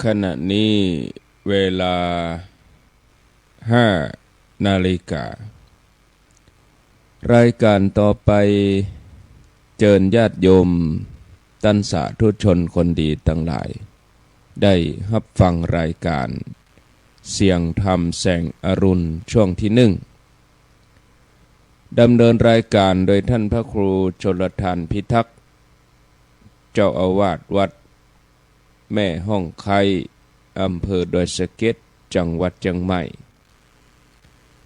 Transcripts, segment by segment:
ขณะนี้เวลา5 นาฬิกา รายการต่อไปเจิญญาติโยมตันสาธุชนคนดีทั้งหลายได้รับฟังรายการเสียงธรรมแสงอรุณช่วงที่1ดำเนินรายการโดยท่านพระครูชลทานพิทักษ์เจ้าอาวาสวัดแม่ห้องไคอำเภอดอยสะเก็ดจังหวัดเชียงใหม่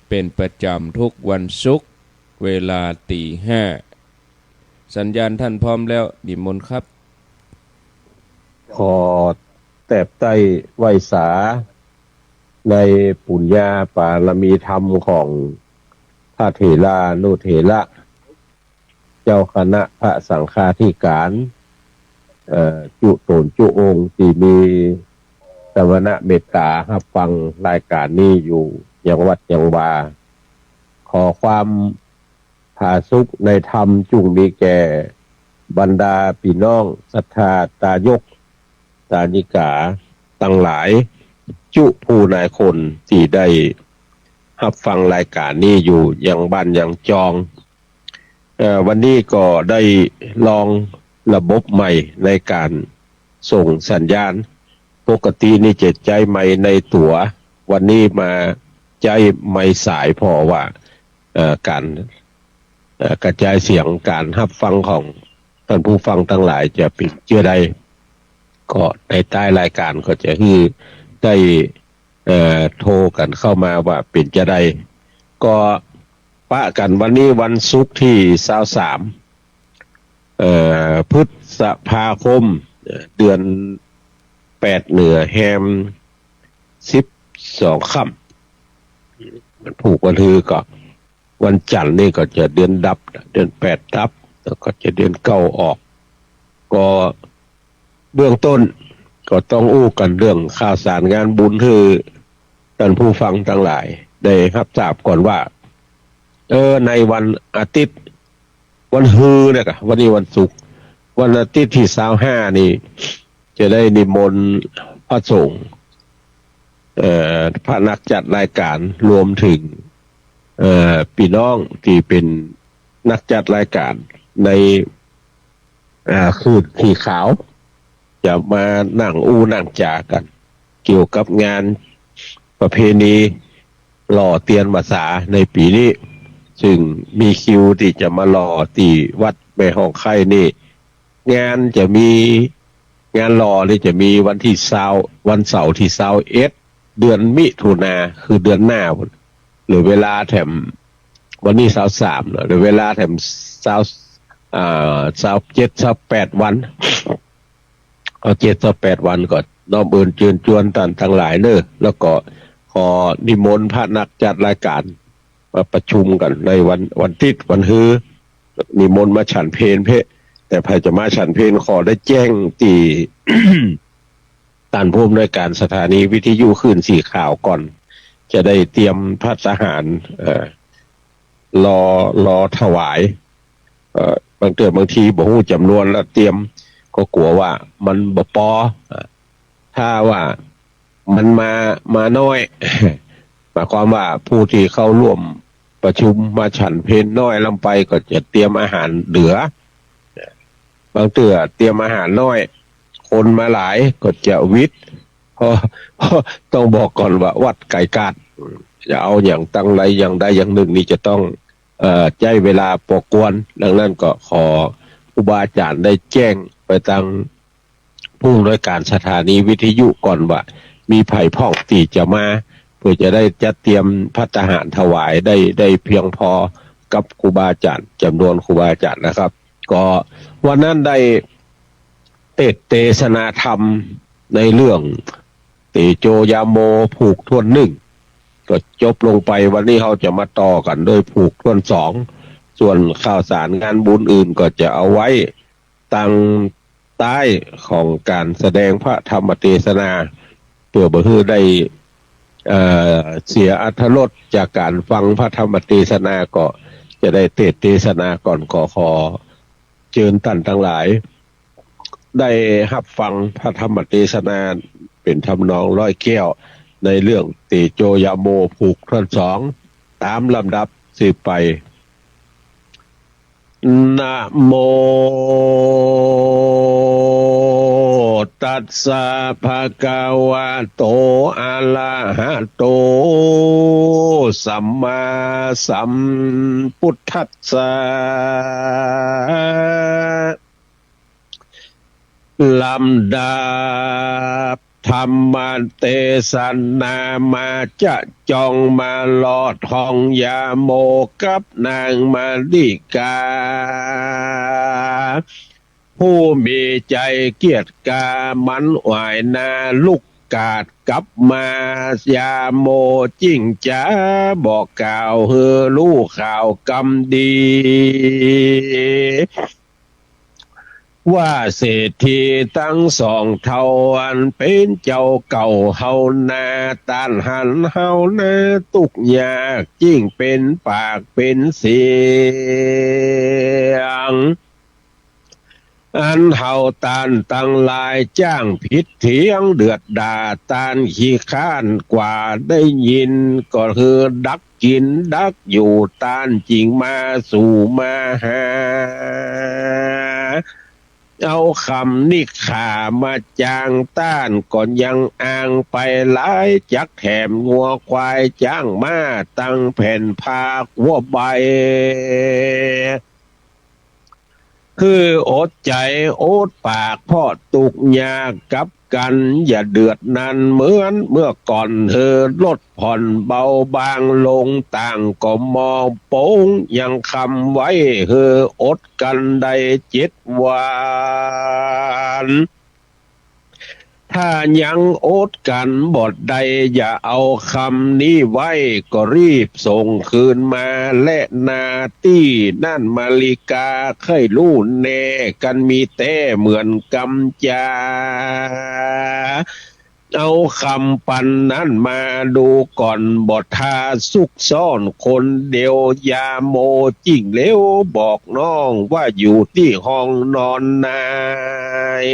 เป็นประจำทุกวันศุกร์เวลา5:00สัญญาณท่านพร้อมแล้วนิมนต์ครับขอแตบใต้ไหวสาในปุญญาปารมีธรรมของพระเถรานุเถระเจ้าคณะพระสังฆาธิการจุตนจุองค์ที่มีสมณะเมตตารับฟังรายการนี้อยู่ยังวัดยังวาขอความผาสุกในธรรมจุงมีแก่บรรดาพี่น้องศรัทธาตายกตานิกาตั้งหลายจุผู้นายคนที่ได้รับฟังรายการนี้อยู่ยังบ้านยังจองวันนี้ก็ได้ลองระบบใหม่ในการส่งสัญญาณปกตินี่จะใจไมค์ในตั๋ววันนี้มาใจไมค์สายพอว่าการกระจายเสียงการรับฟังของท่านผู้ฟังทั้งหลายจะเป็นเชื่อได้ก็ในใต้รายการก็จะคือได้โทรกันเข้ามาว่าเป็นจะได้ก็ปะกันวันนี้วันศุกร์ที่23พฤษภาคมเดือน8เหนือแฮม12ค่ำมันผูกวันฮือก็วันจันทร์นี่ก็จะเดือนดับเดือน8ดับแล้วก็จะเดือน9ออกก็เบื้องต้นก็ต้องอู้กันเรื่องข่าวสารงานบุญคือท่านผู้ฟังทั้งหลายได้รับทราบก่อนว่าในวันอาทิตย์วันฮือเนี่ยก็วันนี้วันศุกร์วันอาทิตย์ที่25นี่จะได้นิมนต์พระสงฆ์พระนักจัดรายการรวมถึงพี่น้องที่เป็นนักจัดรายการในคืนที่ขาวจะมานั่งอู้นั่งจากันเกี่ยวกับงานประเพณีหล่อเตียนภาษาในปีนี้ซึ่งมีคิวที่จะมาหล่อที่วัดแม่ห้องไข่นี่งานจะมีงานหล่อนี่จะมีวันที่วันเสาร์ที่21เดือนมิถุนาคือเดือนหน้าหรือเวลาแถมวันนี้23หรือเวลาแถม27-28วันเอา7-8วันก่อนน้อมเอิญเชิญชวนท่านทั้งหลายเด้อแล้วก็ขอนิมนต์พระนักจัดรายการมาประชุมกันในวันทิศวันฮือนิมนต์มาฉันเพลแต่ใครจะมาฉันเพลขอได้แจ้งตี ท่านผู้อำนวยการสถานีวิทยุคลื่นสีข่าวก่อนจะได้เตรียมพัฒหารรอถวายบางทีบ่ฮู้จำนวนแล้วเตรียมก็กลัวว่ามันบ่พอถ้าว่ามันมาน้อย หมายความว่าผู้ที่เข้าร่วมประชุมมาฉันเพลน้อยลงไปก็จะเตรียมอาหารเหลือบางเตือเตรียมอาหารน้อยคนมาหลายก็จะวิทย์เพราะต้องบอกก่อนว่าวัดไก่กาดจะเอาอย่างตั้งไรอย่างใดอย่างหนึ่งนี่จะต้องใจเวลาปกวนดังนั้นก็ขอครูบาอาจารย์ได้แจ้งไปทางผู้อำนวยการสถานีวิทยุก่อนว่ามีไผ่พ่องที่จะมาเพื่อจะได้จัดเตรียมภัตตาหารถวายได้เพียงพอกับครูบาอาจารย์จำนวนครูบาอาจารย์นะครับก็วันนั้นได้เทศนาธรรมในเรื่องเตโจยาโมผูกทวนหนึ่งก็จบลงไปวันนี้เขาจะมาต่อกันโดยผูกทวน2ส่วนข่าวสารงานบุญอื่นก็จะเอาไว้ตั้งใต้ของการแสดงพระธรรมเทศนาเพื่อบ่ให้ได้เสียอรรถรสจากการฟังพระธรรมเทศนาก็จะได้เทศนาก่อนขอเชิญท่านทั้งหลายได้รับฟังพระธรรมเทศนา เป็นทำนองร้อยแก้วในเรื่องเตโจยาโมผูกท่อนสองตามลำดับสืบไปนะโมตัสสะภะคะวะโตอะระหะโตสัมมาสัมพุทธัสสะลำดับธรรมเทศนามาจะจองมาลอดห้องยาโมกับนางมาริกาผู้มีใจเกียรติกามันหวายนาลูกกาดกลับมายาโมจิ้งจ้าบอกกล่าวเฮอลูกข่าวกำดี ว่าเศรษฐีทั้งสองเท่าอันเป็นเจ้าเก่าเฮานาตานหันเฮานาตุกยากยิ่งเป็นปากเป็นเสียงอันเฮาตานตั้งลายจ้างผิดเถียงเดือดด่าตานขี้ข้านกว่าได้ยินก็คือดักกินดักอยู่ตานจริงมาสู่มาหาเอาคำนิขามาจางต้านก่อนยังอ้างไปหลายจักแถมงัวควายจ้างมาตั้งแผ่นพากวัวใบคืออดใจอดปากพ่อตุกยากับกันอย่าเดือดนั้นเหมือนเมื่อก่อนเธอลดผ่อนเบาบางลงต่างก็มองโป้งยังคำไว้เธออดกันได้7 วันถ้ายังอดกันบทใดอย่าเอาคำนี้ไว้ก็รีบส่งคืนมาและนาตี้นั่นมาริกาเคยรู้แน่กันมีแต่เหมือนกำจาเอาคำปันนั้นมาดูก่อนบททาซุกซ่อนคนเดียวยาโมจิ้งเลี้ยวบอกน้องว่าอยู่ที่ห้องนอนนาย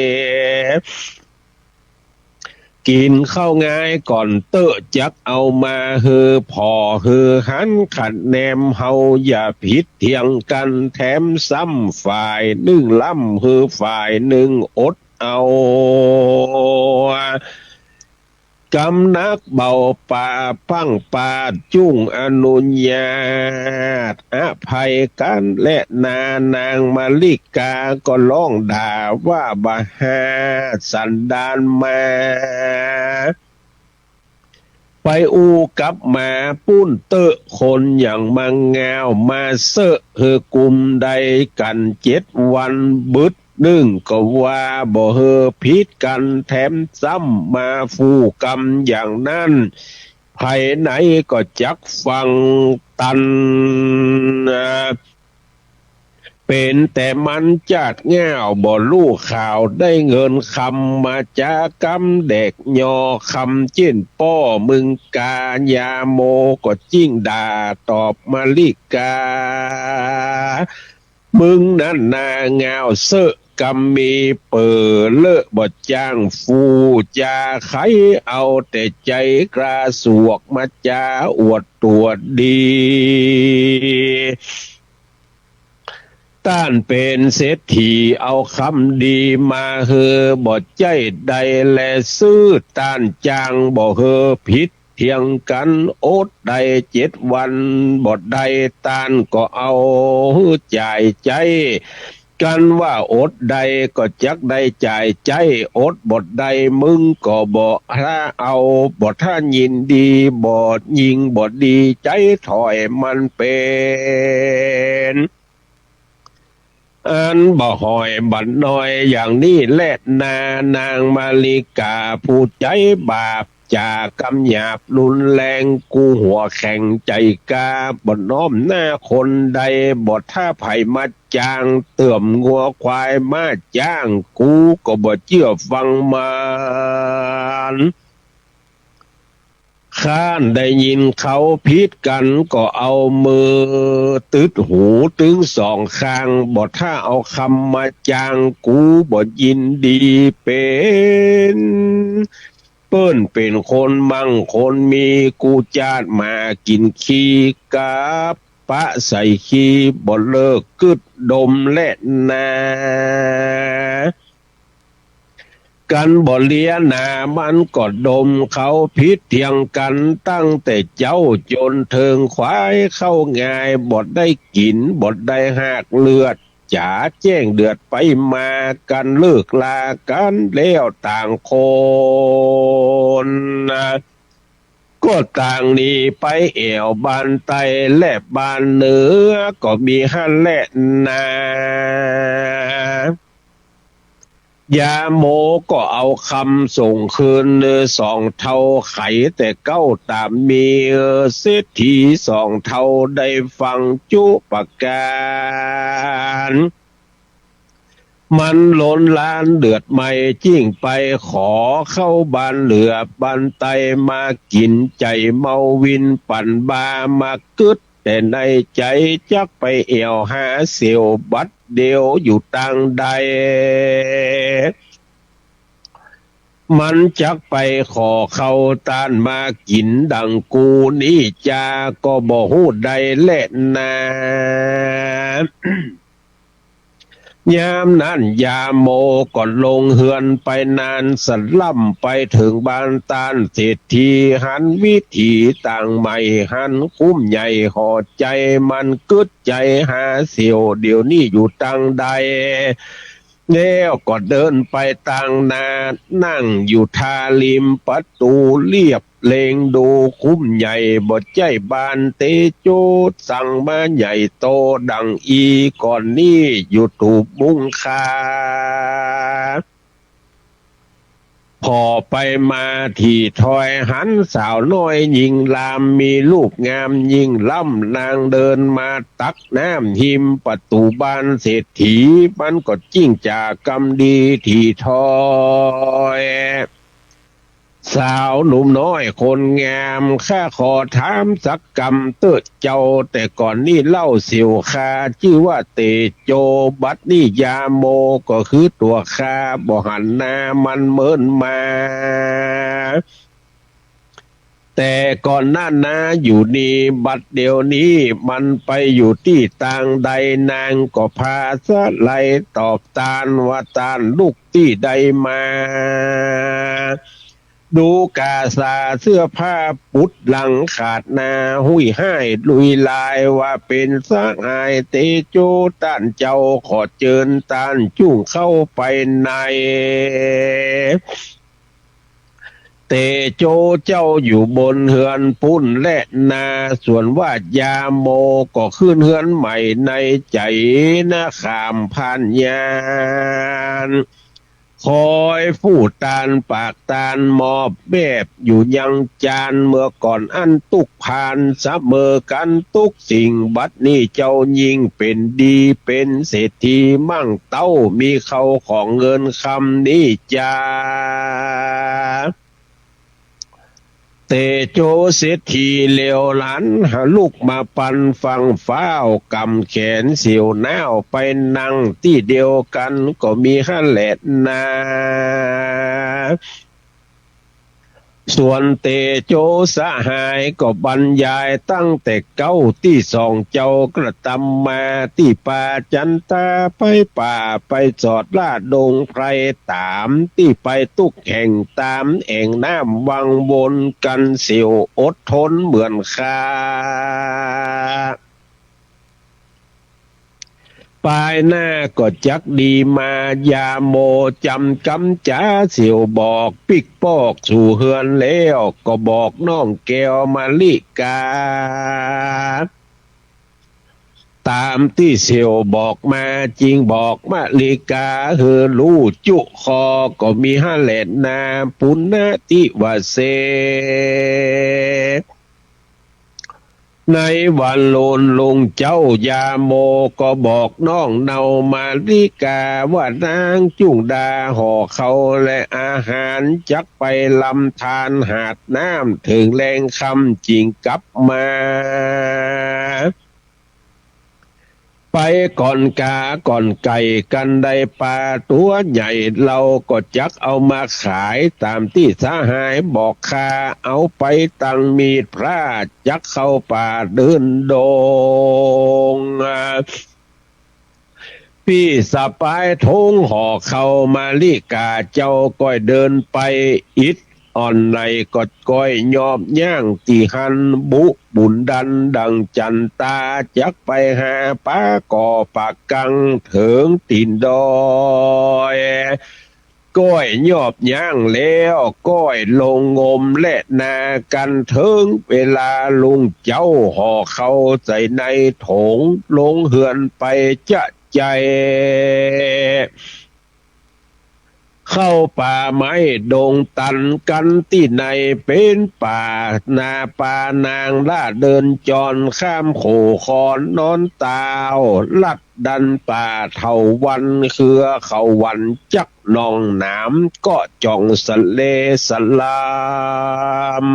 กินข้าวง่ายก่อนเตอะจักเอามาเฮอพอเฮอหันขัดแนมเฮาอย่าผิดเถียงกันแถมซ้ำฝ่ายหนึ่งล้ำเฮอฝ่ายหนึ่งอดเอากำนักเบาป่าพังป่าจุ้งอนุญาตอภัยกันและนางมาริกาก็ร้องด่าว่าบาหาสันดานมาไปอูกับมาปุ้นเตอะคนอย่างมังงาวมาเสอะเฮอกุมใดกัน7 วันบึดก็ว่าบ่เฮอพิษกันแถมซ้ำมาฟูกรรมอย่างนั้นภายไหนก็จักฟังตันเป็นแต่มันจัดแง่วบ่ลูกข่าวได้เงินคำมาจากกำเด็กยอคำจิ้นป้อมึงกายาโมก็จิ้งด่าตอบมาลิกามึงนั่นนาเงาเสอะกำมีเปิดเลอะบดจ้างฟูจาไขเอาแต่ใจกระสวกมาจาอวดตัวดีต้านเป็นเศรษฐีเอาคำดีมาเฮอบดใจใดและซื้อต้านจางบ่เฮอผิดเทียงกันอดใด7 วันบทใดต้านก็เอาจ่ายใจกันว่าอดใดก็จักได้จ่ายใจอดบทใดมึงก็บอกถ้าเอาบทถ้ายินดีบทยิงบทดีใจถอยมันเป็นอันบ่หอยบัดน้อยอย่างนี้แลดนางมาริกาผู้ใจบาปจากกำหยาบรุนแรงกูหัวแข็งใจกาบ่น้อมหน้าคนใดบ่ท่าไผ่มาจางเตื่อมงัวควายมาจ้างกูก็บ่เชื่อฟังมันข้านได้ยินเขาพิษกันก็เอามือตึดหูถึง2 ข้างบ่ถ้าเอาคำมาจางกูบ่ยินดีเป็น เปิ้นเป็นคนมั่งคนมีกูจาดมากินขี้กาปะใส่ขี้บ่เลิกกึดดมและนากันบ่เลียหนามันก็ดมเขาพิษเทียงกันตั้งแต่เจ้าจนเทิงควายเข้าง่ายบ่ได้กินบ่ได้หากเลือดจ๋าแจ้งเดือดไปมากันเลิกลากันแล้วต่างคนก็ต่างหนี้ไปแอวบ้านไตและบ้านเหนือก็มีหันและนายาโมก็เอาคำส่งคืนสองเท่าไขแต่เก้าตามมีเศรษฐีสองเท่าได้ฟังจุประการมันล้นล้านเดือดไม่จิ้งไปขอเข้าบ้านเหลือบ้านไตมากินใจเมาวินปั่นบามากึดแต่ในใจจักไปเอวหาเสียวบัดเดียวอยู่ต่างใดมันจักไปขอเขาต้านมากินดังกูนี่จาก็บ่ฮู้ใดแลนายามนั้นยาโมก็ลงเฮือนไปนานสล่ำไปถึงบ้านตานเศรษฐีหันวิถีต่างใหม่หันคุ้มใหญ่ห่อใจมันกึดใจหาเสียวเดี๋ยวนี้อยู่ต่างใดแล้วก็เดินไปต่างนานั่งอยู่ทาริมประตูเรียบเลงดูคุ้มใหญ่บดใจบานเตโจสั่งมาใหญ่โตดังอีก่อนนี้อยู่ตูบมุงคาพอไปมาที่ถอยหันสาวน้อยยิงลามมีลูกงามยิงล่ำนางเดินมาตักน้ำหิมประตูบ้านเศรษฐีมันก็จิ้งจากกำดีที่ถอยสาวหนุ่มน้อยคนงามข้าขอถามสักกำเติดเจ้าแต่ก่อนนี่เล่าเสียวคาชื่อว่าเตโจบัดนี่ยาโมก็คือตัวคาบ่หันหน้ามันเมินมาแต่ก่อนหน้านาอยู่นี่บัดเดี๋ยวนี้มันไปอยู่ที่ต่างใดนางก็พาสะไลตอบตานว่าตานลูกที่ใดมาดูกาสาเสื้อผ้าปุดหลังขาดนาหุยให้ลุยลายว่าเป็นสหายเตโจต้านเจ้าขอเจิญต้านจุ่งเข้าไปในเตโจเจ้าอยู่บนเฮือนปุ้นและนาส่วนว่ายาโมก็ขึ้นเฮือนใหม่ในใจนะขามพันยานคอยฟูดตานปากตานมอบแบบอยู่ยังจานเมื่อก่อนอันตุกผ่านเสมอกันทุกสิ่งบัดนี้เจ้ายิ่งเป็นดีเป็นเศรษฐีมั่งเต้ามีเขาของเงินคำนี้จ้าเตโจเศรษฐีเลวหลานหาลูกมาปันฟังฟ้าวกำแขนเสียวหน้าวไปนั่งที่เดียวกันก็มีห้าแหลดนาส่วนเตโจสหายก็บรรยายตั้งแต่เก้าที่สองเจ้ากระทำมาที่ป่าจันตาไปป่าไปจอดลาดดงไพรตามที่ไปตุกแห่งตามแอ่งน้ำวังบนกันเสียวอดทนเหมือนคาปลายหน้าก็จักดีมายาโมจำกำจ้าเสียวบอกปิกปอกสู่เฮือนแล้วก็บอกน้องแก้วมาลิกาตามที่เสียวบอกมาจริงบอกมาลิกาเฮอรู้จุคอก็มีห้าแหลนนาปุณณติวเสในวันโลนลงเจ้ายาโมก็บอกน้องเนามาลิกาว่านางจุ่งดาห่อเขาและอาหารจักไปลำธารหาดน้ำถึงแรงคำจริงกลับมา ไปก่อนกาก่อนไก่กันได้ปลาตัวใหญ่เราก็จักเอามาขายตามที่สหายบอกค่าเอาไปตั้งมีดพระจักเข้าป่าเดินดงพี่สะปายทงห่อเข้ามาลิกาเจ้าก้อยเดินไปอิดอ่อนในกดก้อยยอบย่างตีหันบุบุญดันดังจันตาจักไปหาป้าก่อปากกังถึงตีนดอยก้อยยอบย่างแล้วก้อยลงงมและนากันถึงเวลาลุงเจ้าห่อเข้าใส่ในโถงลงเหือนไปจะใจเข้าป่าไม้ดงตันกันที่ในเป็นป่านาป่านางล่าเดินจรข้ามโขคอนนอนตาวลัดดันป่าเถาวันเครือเขาวันจักนองน้ำก็จ่องสะเลสลาม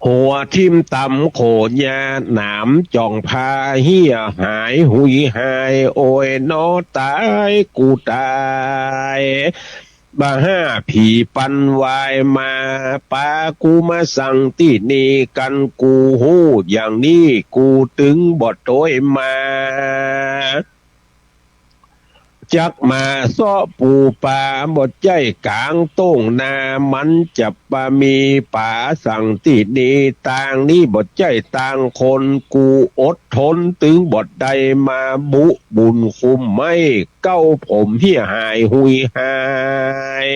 หัวทิมตำโขญาหนามจ่องพาเหียหายหุยหายโอยนอตายกูตายบ้าห้าผีปันวายมาปากูมาสั่งที่นี่กันกูหูอย่างนี้กูถึงบดโต้ยมาจักมาซ้อปูป่าบดใจกลางต้งนามันจับปามีป่าสั่งที่นี้ต่างนี้บดใจต่างคนกูอดทนถึงบดใดมาบุบุญคุมไม่เก้าผมเหี่ยหายหุยหาย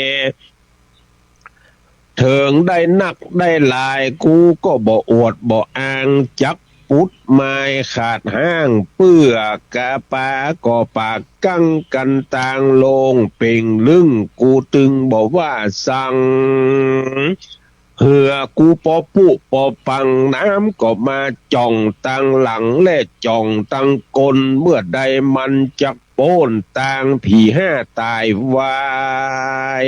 เถิงได้นักได้ลายกูก็บ่อวดบ่อ้างจักปุดไม้ขาดห้างเปื้อกะปาก่อปากกั้งกันต่างลงเป่งลึงกูตึงบอกว่าสั่งเหือกูปอปุปอปังน้ำก็มาจ่องตังหลังและจ่องตังกลเมื่อใดมันจักโป้นต่างผีห้าตายวาย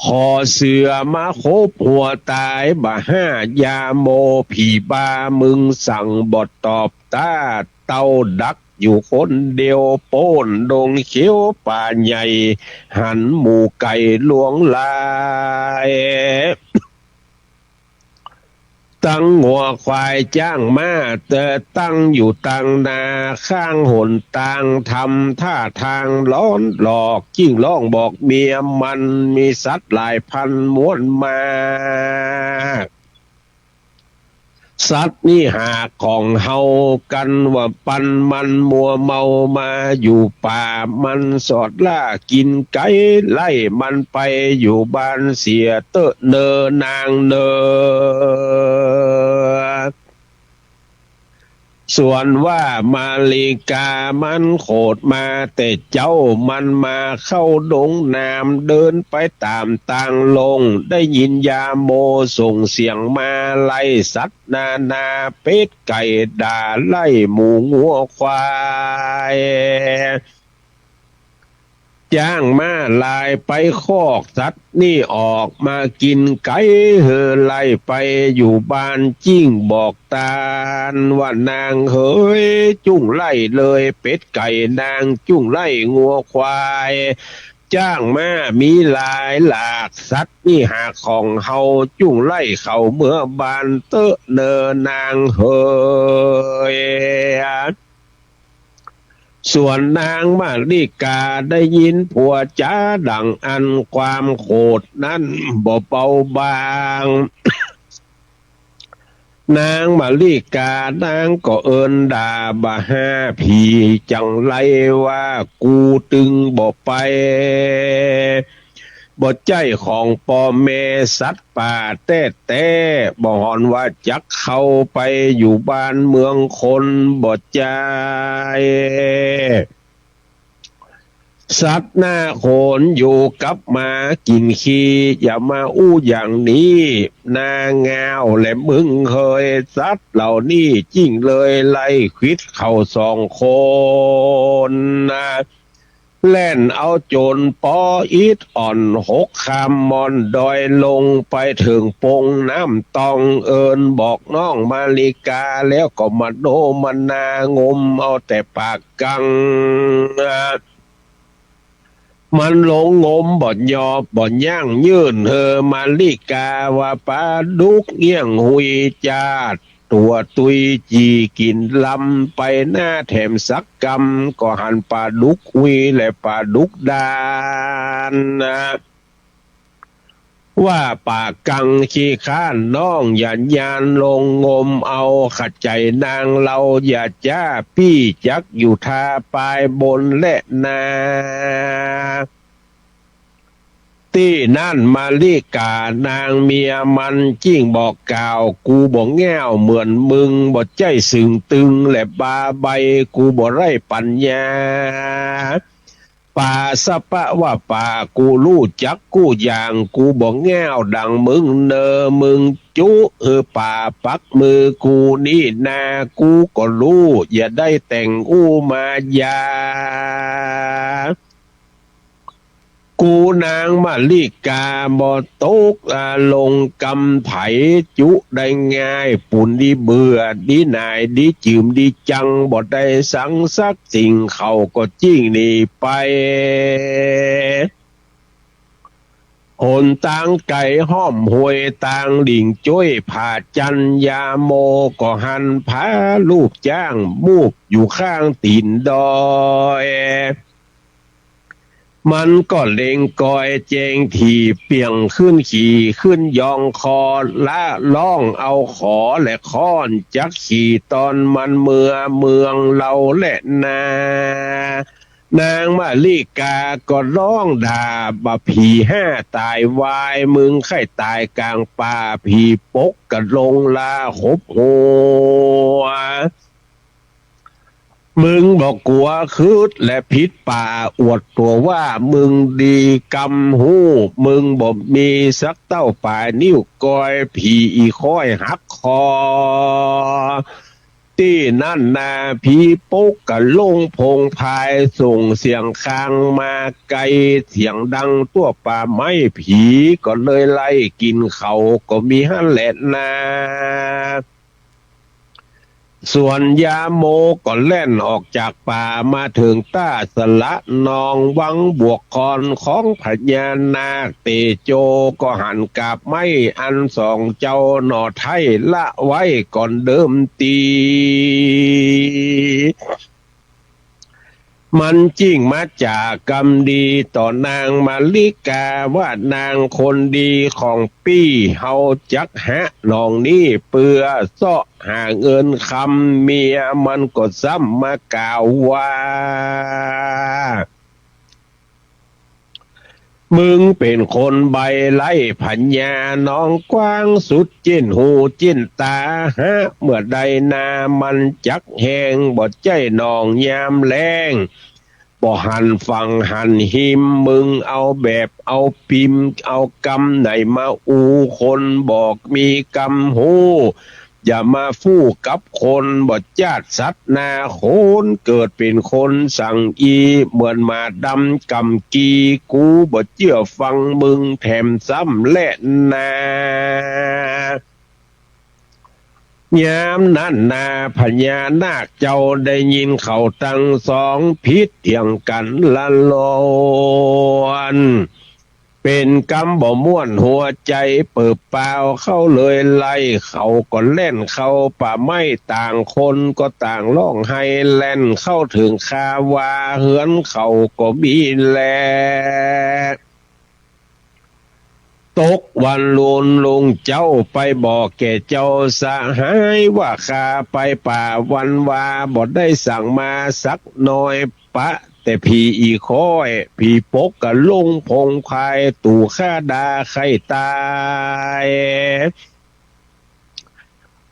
ขอเสือมาคบหัวตายบ่าห้ายาโมผีบามึงสั่งบทตอบตาเต้าดักอยู่คนเดียวโป้นดงเขียวป่าใหญ่หันหมูไก่หลวงลายตั้งหัวควายจ้างมาแต่ตั้งอยู่ตังนาข้างหนต่างทำท่าทางล้อนหลอกจิ้งร้องบอกเมียมันมีสัตว์หลายพันม้วนมาสัตว์นี่หาของเฮากันว่าปันมันมัวเมามาอยู่ป่ามันสอดล่ากินไก่ไล่มันไปอยู่บ้านเสียเตอะเนอนางเนอส่วนว่ามาลิกามันโขดมาแต่เจ้ามันมาเข้าดงน้ำเดินไปตามต่างลงได้ยินยาโมส่งเสียงมาไล่สัตว์นาเป็ดไก่ด่าไล่หมูงัวควายจ้างมาลายไปคอกสัตว์นี่ออกมากินไก่เฮอไล่ไปอยู่บ้านจิ้งบอกตาลว่านางเฮ้ยจุ้งไล่เลยเป็ดไก่นางจุ้งไล่งัวควายจ้างมามีหลายหลากสัตว์นี่หาของเฮาจุ้งไล่เขาเมื่อบานเตอะเนอนางเฮ้ยส่วนนางมาริกาได้ยินผัวจ้าดังอันความโขดนั้นบ่เบาบางนางมาริกานางก็เอินด่าบ่าห้าผีจังไรว่ากูตึงบ่ไปบ่ใจของพ่อแม่สัตว์ป่าแต่บ่หอนว่าจักเข้าไปอยู่บ้านเมืองคนบ่ใจสัตว์หน้าโขนอยู่กับมากินขี้อย่ามาอู้อย่างนี้นางงาวและมึงเคยสัตว์เหล่านี้จริงเลยไล่ควิดเข้าสองคนนะ แล่นเอาโจรปออีดอ่อนหกคำมอนดอยลงไปถึงปงน้ำตองเอิญบอกน้องมาลิกาแล้วก็มาโนมนางมเอาแต่ปากกัง มันหลงงมบ่อนยอบ่อนย่างยื่นมาลิกาว่าปลาดุกเงี้ยงหุยจาดตัวตุยจีกินลำไปหน้าแถมสักกำก็หันปลาดุกหุยและปลาดุกดานนะว่าป่ากังขี้ข้านน้องอย่ายานลงงมเอาขัดใจนางเราอย่าจ้าพี่จักอยู่ทาปลายบนและนาที่นั่นมาลิกานางเมียมันจิ้งบอกกล่าวกูบอกแง่วเหมือนมึงบอกใจสึงตึงและบาใบกูบอกไรปัญญาป่าสะปะว่าป่ากูรู้จักกูอย่างกูบอกแง่วดังมึงเนอมึงจุป่าปักมือกูนี่นากูก็รู้อย่าได้แต่งอู้มายากูนางมาลิกาบ่ตกลงกำไผจุได้ง่ายปุ่นดีเบื่อดีนายดีจืมดีจังบ่ได้สังสักสิ่งเขาก็จิ้งหนีไปหนต่างไก่ห้อมหวยต่างดิ่งจ้อยผ่าจันยาโมก็หันพาลูกจ้างมูกอยู่ข้างตีนดอยมันก็เล็งกอยเจงทีเปียงขึ้นขี่ขึ้นยองคอละล่องเอาขอและค้อนจักขี่ตอนมันเมืองเราและนางมาลิกาก็ร้องด่าบะผีห้าตายวายมึงไข่ตายกลางป่าผีปกกะลงลาหบหัวมึงบอกกลัวคืดและพิษป่าอวดตัวว่ามึงดีกำหูมึงบอกมีสักเต้าป่านิ้วก้อยผีอีค่อยหักคอที่นั่นนาผีปุ๊กกะลงพงพายส่งเสียงคางมาไกลเสียงดังตัวป่าไม้ผีก็เลยไล่กินเขาก็มีฮั่นแหละนาส่วนยาโมก็แล่นออกจากป่ามาถึงต้าสละนองวังบวกคอนของพญานาคเตโจก็หันกาบไม้อันสองเจ้าหน่อไทยละไว้ก่อนเดิมตีมันจริงมาจากกรรมดีต่อนางมาลิกาว่านางคนดีของปี้เฮาจักหะน้องนี่เปือเสาะหาเงินคำเมียมันก็ซ้ำมากล่าวว่ามึงเป็นคนใบไล่ผัญญาน้องกว้างสุดจิ้นหูจิ้นตาฮะเมื่อใดนามันจักแหงบ่ใจน้องยามแรงบ่หันฟังหันหิมมึงเอาแบบเอาพิมพ์เอากำไหนมาอูคนบอกมีกำหูอย่ามาฟู่กับคนบ่จาดสัตว์นาโคนเกิดเป็นคนสั่งอีเหมือนมาดำกำกีกูบ่เชื่อฟังมึงแถมซ้ำและนายามนั้นนาพญานาคเจ้าได้ยินเขาตั้งสองพิษเถียงกันละลอนเป็นกำบ่ม่วนหัวใจเปิบเปล่าเข้าเลยไล่เขาก็เล่นเข้าป่าไม้ต่างคนก็ต่างร้องไห้แล่นเข้าถึงคาวาเหือนเขาก็บีแลตกวันลุนลงเจ้าไปบอกแก่เจ้าสหายว่าข้าไปป่าวันวาบ่ได้สั่งมาสักหน่อยปะแต่ผีอีค้อยผีปกกะลงพงพายตู่ข้าดาไข่ตาย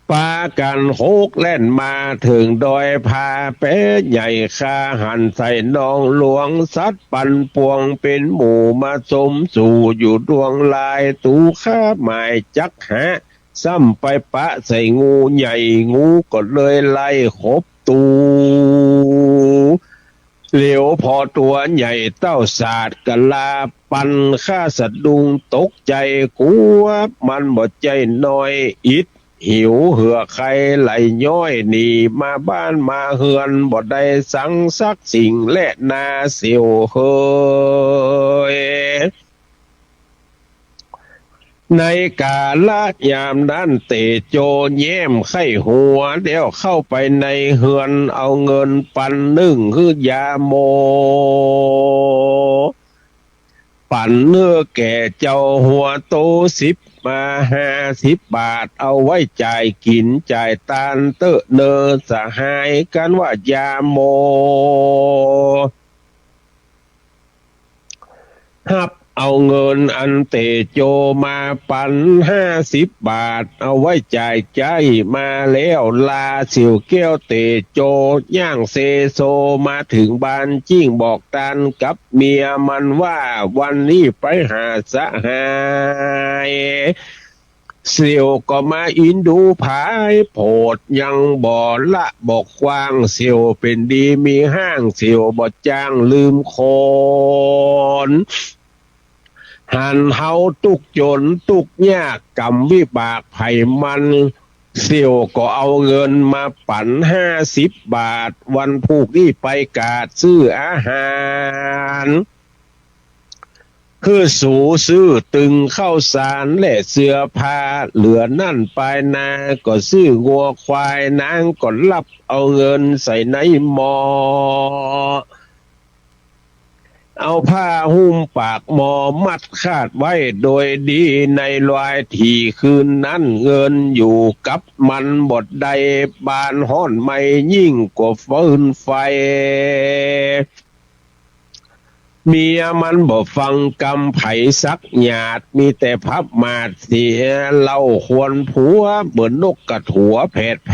ปากันโคกแล่นมาถึงดอยพาเป๊ะใหญ่ข้าหันใส่นองหลวงซัดปันปวงเป็นหมู่มาสมสู่อยู่ดวงลายตูข้าหมายจักหะซ้ำไปปะใส่งูใหญ่งูก็เลยไล่ขบตู เหลวพอตัวใหญ่เต้าศาสตร์กะลาปันข้าสะดุงตกใจกลัวมันบ่ใจน้อยอิดหิวเหือใครไหลย้อยหนีมาบ้านมาเฮือนบ่ได้สังสักสิ่งและนาเสียวเฮยในกาลยามนั้นเตโจแย้มไข้หัวเดี๋ยวเข้าไปในเฮือนเอาเงินปันนึ่งคือยาโมปั่นเนื้อแก่เจ้าหัวโต10 มา50 บาทเอาไว้จ่ายกินจ่ายตานเตอะเนอสหายกันว่ายาโมฮับเอาเงินอันเตโจมาปัน50 บาทเอาไว้จ่ายใจมาแล้วลาเสี่ยวแก้วเตโจย่างเซโซมาถึงบ้านจิ้งบอกตันกับเมียมันว่าวันนี้ไปหาสหายเสี่ยวก็มาอินดูผายโผดยังบ่ละบอกควางเสี่ยวเป็นดีมีห้างเสี่ยวบ่จ้างลืมคนหันเฮาตุกจนตุกยากกรรมวิบากไผ่มันเสี่ยวก็เอาเงินมาปั่น50 บาทวันผูกนี่ไปกาดซื้ออาหารคือสูซื้อตึงข้าวสารและเสื้อผ้าเหลือนั่นไปนาก็ซื้องัวควายนางก็รับเอาเงินใส่ในหมอเอาผ้าหุ้มปากหมอมัดคาดไว้โดยดีในลอยที่คืนนั้นเงินอยู่กับมันบดใดบานห้อนไม่ยิ่งกว่าฟืนไฟเมียมันบ่ฟังกำไผสักหยาดมีแต่พับมาดเสียเล่าควรผัวเหมือนนกกระถัวแผดแพ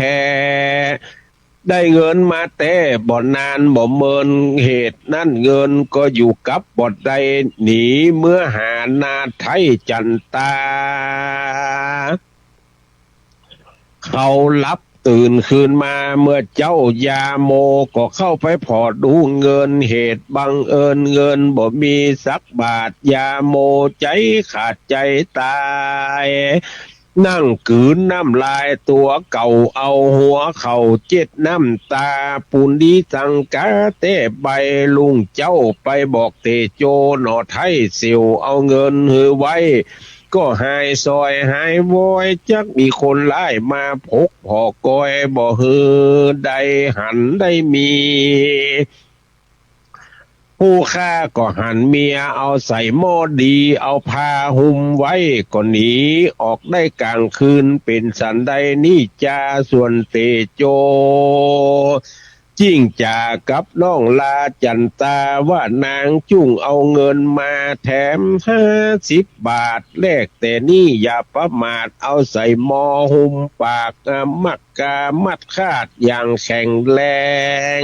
ได้เงินมาแต่บ่นานบ่เมินเหตุนั่นเงินก็อยู่กับบ่ใดหนีเมื่อหานาไทยจันตาเขารับตื่นคืนมาเมื่อเจ้ายาโมก็เข้าไปพอดูเงินเหตุบังเอิญเงินบ่มีสักบาทยาโมใจขาดใจตายนั่งกืนน้ำลายตัวเก่าเอาหัวเข่าเจ็ดน้ำตาปุนดีสังกาเต้ใบลุงเจ้าไปบอกเตโจหนอไทยเสียวเอาเงินหือไว้ก็หายซอยหายวอยจักมีคนไล่มาพกพอกอยบ่ฮือใดหันได้มีผู้ฆ่าก็หันเมียเอาใส่หม้อดีเอาผ้าหุ้มไว้ก็หนีออกได้กลางคืนเป็นสันใดนี่จาส่วนเตโจจิ้งจ่ากับน้องลาจันตาว่านางจุ้งเอาเงินมาแถม50 บาทแลกแต่นี่อย่าประมาทเอาใส่หม้อหุ้มปากมักกามัดคาดอย่างแข็งแรง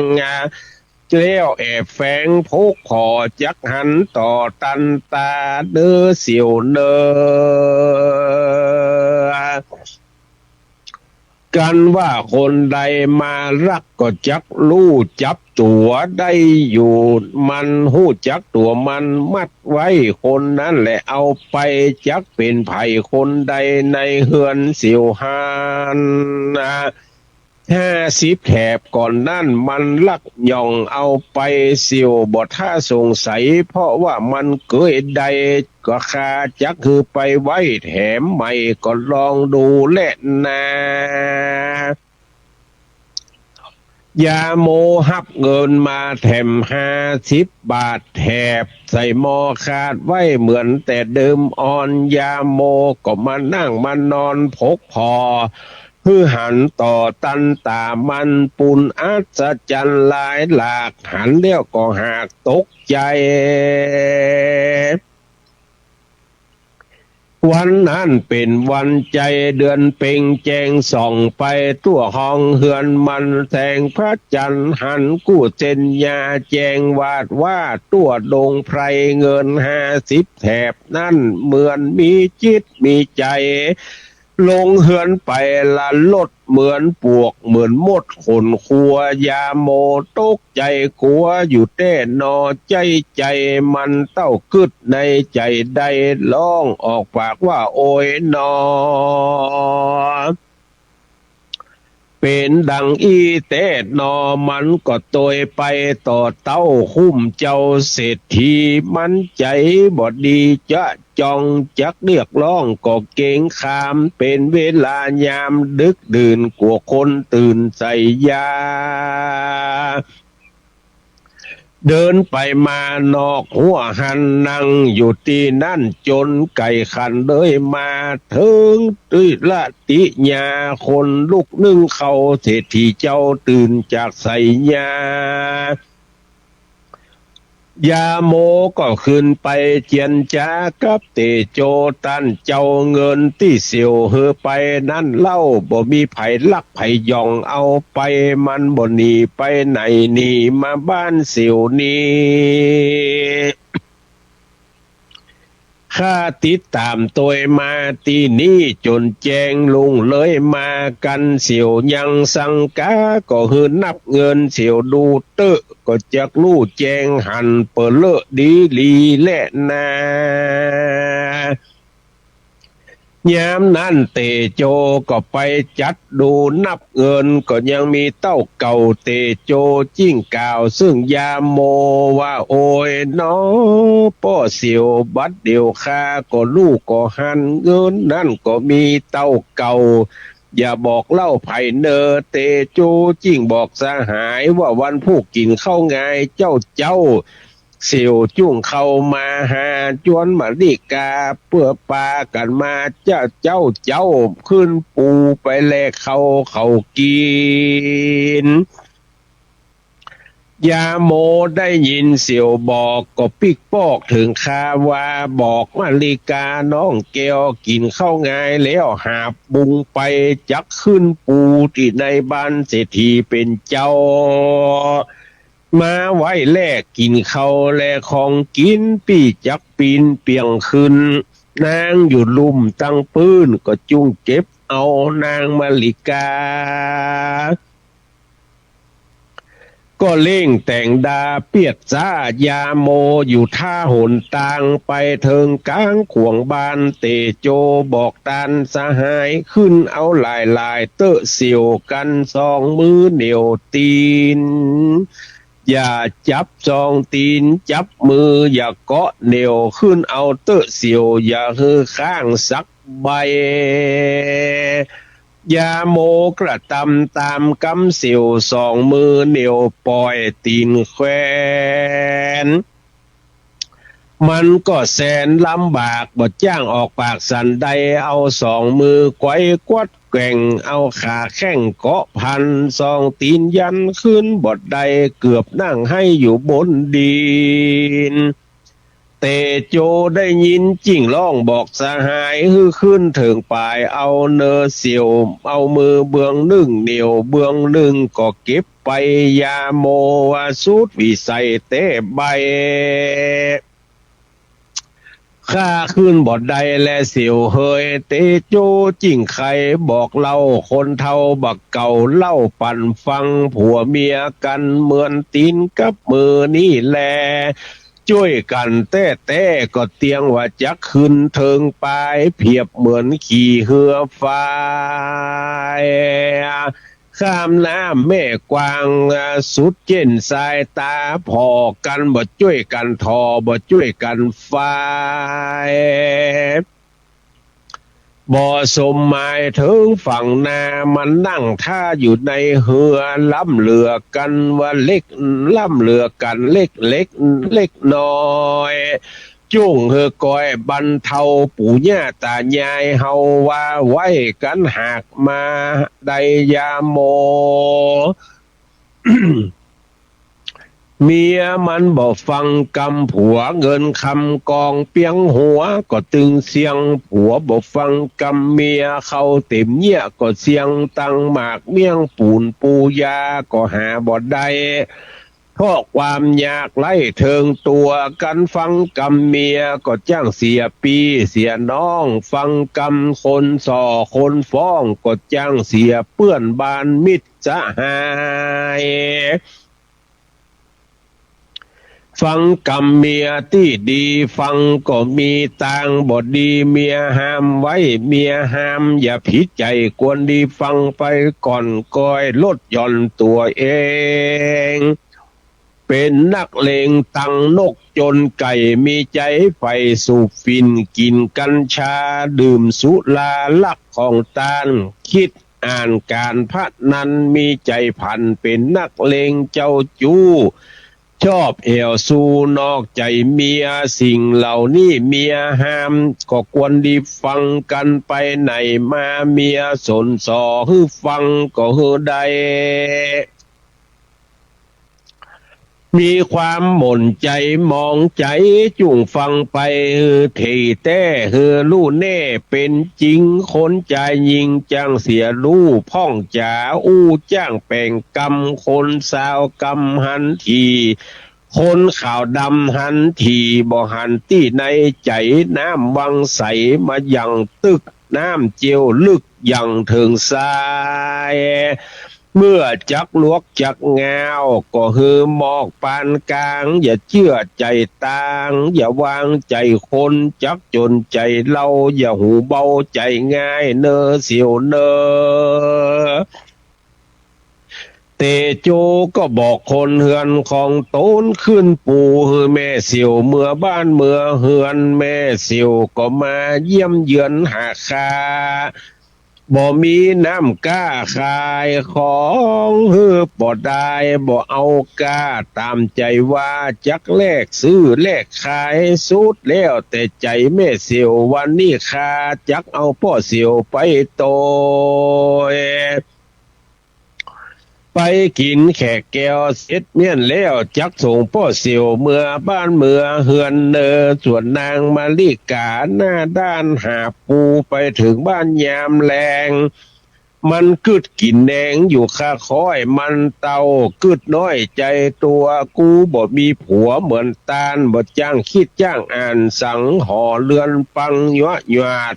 แล้วแอบแฝงพกขอจักหันต่อตันตาเด้อเสียวเนอกันว่าคนใดมารักก็จักลู่จับตัวได้อยู่มันหู้จักตัวมันมัดไว้คนนั้นแหละเอาไปจักเป็นไผ่คนใดในเฮือนเสียวหาน50 แถบก่อนนั่นมันลักย่องเอาไปเสียวบ่ท่าสงสัยเพราะว่ามันเกยใดก็คาจักคือไปไว้แถมใหม่ก็ลองดูแลนายาโมหับเงินมาแถม50 บาทแถบใส่หมอคาดไว้เหมือนแต่เดิมอ่อนยาโมก็มานั่งมานอนพกพอเพื่อหันต่อตันตามันปุนอัศจรรย์หลายหลากหันเลี้ยวก็หากตกใจวันนั้นเป็นวันใจเดือนเป่งแจงส่องไปตัวห้องเฮือนมันแสงพระจันทร์หันกู้เจนยาแจงวาดว่าตัวดงไพรเงิน50 แถบนั่นเหมือนมีจิตมีใจ ลงเหือนไปละลดเหมือนปวกเหมือนมดขนครัวยาโมตกใจกลัวอยู่เต้นอใจมันเต้ากึดในใจใดร้องออกปากว่าโอยนอเป็นดังอีเตดนอมันก็ตวยไปต่อเต้าคุ้มเจ้าเศรษฐีมันใจบอดีจะจองจักเรียกร้องก็เก่งขามเป็นเวลายามดึกดื่นกลัวคนตื่นใส่ยาเดินไปมานอกหัวหันนั่งอยู่ที่นั่นจนไก่ขันเลยมาถึงด้วยละติญาคนลุกนึ่งเขาเศรษฐีเจ้าตื่นจากใส่ยายาโมก็ขึ้นไปเจียนจ้ากับเตโจตันเจ้าเงินที่เสียวเฮอไปนั่นเล่าบ่มีไผลักไผย่องเอาไปมันบ่หนีไปไหนหนีมาบ้านเสียวนี้ข้าติดตามตัวมาที่นี่จนแจงลุงเลยมากันเสียวยังสังกาก็หือนับเงินเสียวดูเตอะก็จักลู่แจงหันเปิดเลอะดีลีและนายามนั้นเตโจก็ไปจัดดูนับเงินก็ยังมีเต้าเก่าเตโจจิ้งก่าวซึ่งยาโมว่าโอยน้อป้อเสียวบัดเดียวคาก็ลูกก็หันเงินนั่นก็มีเต้าเก่าอย่าบอกเล่าไผ่เนอเตโจจิ้งบอกสหายว่าวันผู้กินเข้าไงเจ้าเสี่ยวจุ้งเข้ามาหาจวนมาดิกาเพื่อปากันมาเจ้าขึ้นปูไปแลกเขากินยาโมได้ยินเสี่ยวบอกก็ปิกปอกถึงคาวาบอกมาลิกาน้องแก้วกินเข้าไงแล้วหาบุงไปจักขึ้นปูที่ในบ้านเศรษฐีเป็นเจ้ามาไว้แลกกินเขาแลของกินปี่จักปีนเปียงขึ้นนางอยู่ลุ่มตั้งปื้นก็จุ้งเก็บเอานางมาลิกาก็เล่งแต่งดาเปียดจ้ายาโมอยู่ท่าหนต่างไปเทิงกลางขวงบานเตโจบอกตันสหายขึ้นเอาลายเตอะเสียวกันสองมือเหนียวตีนอย่าจับจองตีนจับมืออย่าเกาะเหนียวขึ้นเอาเตอะเสียวอย่าฮือข้างสักใบยาโมกระตำตามกำเสียวสองมือเหนียวปล่อยตีนแควนมันก็แสนลำบากบดจ้างออกปากสันใดเอาสองมือไกวกวัดแกว่งเอาขาแข้งเกาะพันสองตีนยันขึ้นบดใดเกือบนั่งให้อยู่บนดินเตโจได้ยินจิ้งร้องบอกสหายฮือขึ้นถึงปลายเอาเนอเสียวเอามือเบื้องหนึ่งเหนียวเบื้องหนึ่งก็เก็บไปยาโมวาสุดวิสัยเตใบข้าขึ้นบอดใดและเสียวเฮยเตโจจิ้งไข่บอกเล่าคนเท่าบักเก่าเล่าปั่นฟังผัวเมียกันเหมือนตีนกับมือนี่แลช่วยกันแต่ก็เตียงว่าจักขึ้นเทิงปลายเพียบเหมือนขี่เหือฟ้าข้ามน้ำแม่กวางสุดเจนสายตาพอกันบ่ช่วยกันทอบ่ช่วยกันฟ้าบ่สมหมายถึงฝั่งนามันนั่งท่าอยู่ในเหือล้ำเหลือกันว่าเล็กล้ำเหลือกันเล็กน้อยจุ้งเฮอกอยบันเทาปู่ย่าตายายเฮาว่าไว้กันหากมาได้ยาโม เมียมันบอกฟังกำผัวเงินคำกองเปียงหัวก็ตึงเสียงผัวบอกฟังกำเมียเขาเต็มเนี่ยก็เสียงตังหมากเมี่ยงปูนปูยาก็หาบ่ได้ เพราะความอยากไล่เทิงตัวกันฟังกรรมเมียก็จ้างเสียปีเสียน้องฟังกรรมคนส่อคนฟ้องก็จ้างเสียเปื้อนบานมิตรสหายฟังกรรมเมียที่ดีฟังก็มีตังบทดีเมียห้ามไว้เมียห้ามอย่าผิดใจควรดีฟังไปก่อนก้อยลดหย่อนตัวเองเป็นนักเลงตังนกจนไก่มีใจไฟสูบฟินกินกัญชาดื่มสุราลักของตาลคิดอ่านการพระนันมีใจพันเป็นนักเลงเจ้าจู้ชอบเอวสูนอกใจเมียสิ่งเหล่านี้เมียห้ามก็ควรดีฟังกันไปไหนมาเมียสนสอฮือฟังก็ฮือใดมีความหม่นใจมองใจจุ่งฟังไปเทแต้ลู่แน่เป็นจริงคนใจยิงจังเสียลู่พ่องจ๋าอู้จ้างแป่งกำคนสาวกำหันทีคนข่าวดำหันทีบ่หันที่ในใจน้ำวังใสมาอย่างตึกน้ำเจียวลึกอย่างถึงทรายเมื่อจักลวกจักงาวก็ฮือหมอกปานกลางอย่าเชื่อใจต่างอย่าวางใจคนจักจนใจเราอย่าหูเบาใจง่ายเนอเสียวเนอเตโจก็บอกคนเฮือนของโตนขึ้นปูฮือแม่เสียวเมื่อบ้านเมื่อเฮือนแม่เสียวก็มาเยี่ยมเยือนหาคาบ่มีน้ำกล้าขายของฮือบ่ได้บ่เอากล้าตามใจว่าจักแลกซื้อแลกขายสุดแล้วแต่ใจแม่เสียววันนี้คาจักเอาพ่อเสียวไปโตยไปกินแขกแก้วเสร็จเมียนแล้วจักส่งพ่อเสียวเมื่อบ้านเมื่อเฮือนเนอส่วนนางมาลิกาหน้าด้านหาปูไปถึงบ้านยามแรงมันกึดกินแดงอยู่ค่าค้อยมันเตากึดน้อยใจตัวกูบ่มีผัวเหมือนตาลบ่จ้างคิดจ้างอ่านสังห่อเรือนปังยวะหยาด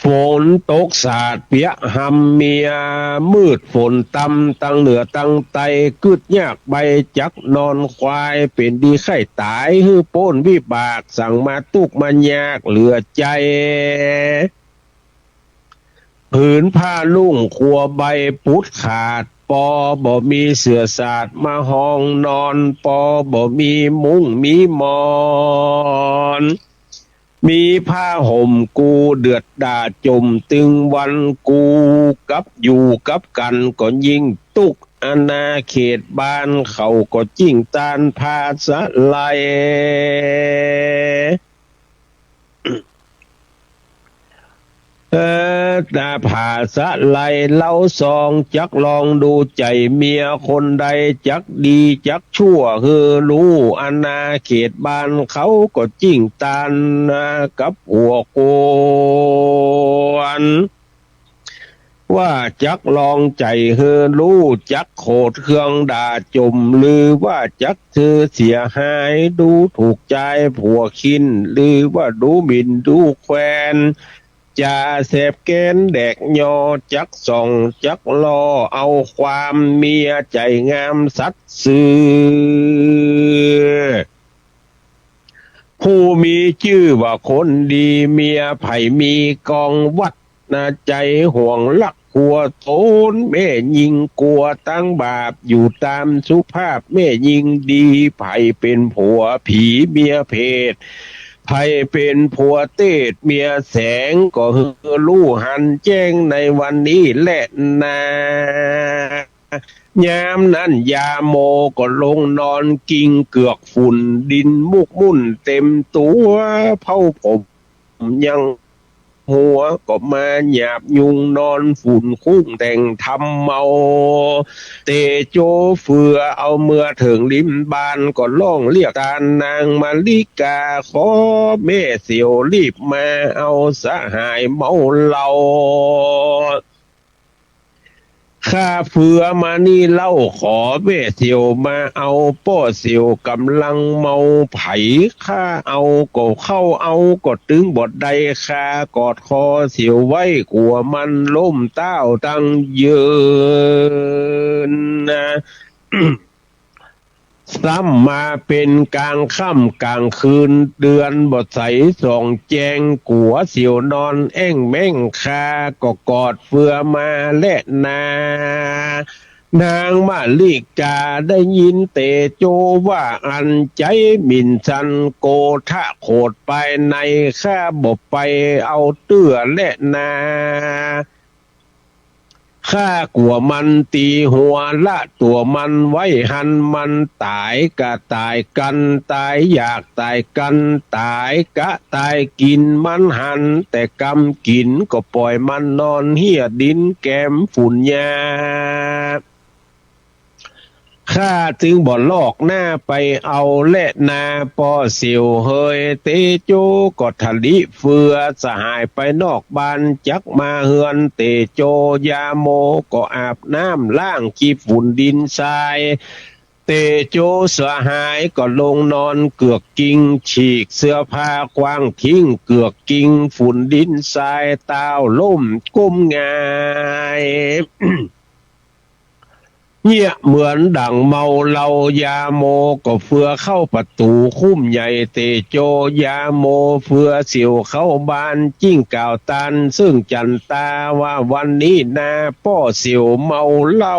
ฝนตกสาดเปียหำเมียมืดฝนตำตั้งเหนือตั้งไตกึดยากใบจักนอนควายเป็นดีไข่ตายฮือโป้นวิบากสั่งมาตุกมันยากเหลือใจผืนผ้าลุ่งขัวใบปุดขาดปอบ่มีเสื่อสาดมาห้องนอนปอบ่มีมุ้งมีมอนมีผ้าห่มกูเดือดด่าจมตึงวันกูกับอยู่กับกันก็ยิ่งตุกอาณาเขตบ้านเขาก็จิ้งตานพาสะไลตาผ่าสะไลเล่าซองจักลองดูใจเมียคนใดจักดีจักชั่วคือรู้อาณาเขตบ้านเขาก็จิ้งตานกับหัวโกนว่าจักลองใจเฮอรู้จักโขดเครื่องด่าจมหรือว่าจักเธอเสียหายดูถูกใจผัวคินหรือว่าดูหมิ่นดูแควนจะเสพแกนแดกยอจักส่องจักลอเอาความเมียใจงามสัตย์ซื่อผู้มีชื่อว่าคนดีเมียไผ่มีกองวัดนาใจห่วงลักกลัวโทนแม่ยิงกลัวตั้งบาปอยู่ตามสุภาพแม่ยิงดีไผ่เป็นผัวผีเมียเพศไผ่เป็นผัวเตดเมียแสงก็ฮือลู่หันแจ้งในวันนี้แหละนายามนั้นยาโมก็ลงนอนกิ่งเกือกฝุ่นดินมุกมุ่นเต็มตัวเผาผมยังหัวก็มาหยาบยุงนอนฝุ่นคุ้งแต่งทำเมาเตโจเฟือเอาเมื่อถึงริมบานก็ล่องเรียกตานางมาลิกาขอแม่เสียวรีบมาเอาสหายเมาเหล้า ข้าเฟือมานี่เล่าขอเบ้เสียวมาเอาป้อเสียวกำลังเมาไผ่ข้าเอาก็เข้าเอาก็ตึงบทใดข้ากอดคอเสียวไว้กลัวมันล้มเต้าตั้งยืนนะ ซ้ำมาเป็นกลางค่ำกลางคืนเดือนบดใสส่องแจงกัวเสียวนอนแอ่งแม่งคาก็กอดเฟือมาและนานางมาลิกาได้ยินเตโจว่าอันใจหมิ่นสันโกทะโขดไปในข้าบบไปเอาเตื้อและนาข้ากลัวมันตีหัวละตัวมันไว้หันมันตายกะตายกันตายอยากตายกันตายกะตายกินมันหันแต่กำกินก็ปล่อยมันนอนเหี่ยดินแกมฝุ่นยาข้าจึงบ่ลอกหน้าไปเอาและนาปอเสียวเฮยเตโจก็ทะลิเฟือสหายไปนอกบ้านจักมาเฮือนเตโจยาโมก็อาบน้ำล้างขี้ฝุ่นดินทรายเตโจสหายก็ลงนอนเกือกกิ่งฉีกเสื้อผ้ากว้างทิ้งเกือกกิ่งฝุ่นดินทรายเต้าล่มก้มงาย เงี่ยเหมือนดั่งเมาเหล้ายาโมก็เฟือเข้าประตูคุ้มใหญ่เตโจยาโมเฟือเสียวเข้าบ้านจิ้งก่าวตันซึ่งจันตาว่าวันนี้นาป้อเสียวเมาเหล้า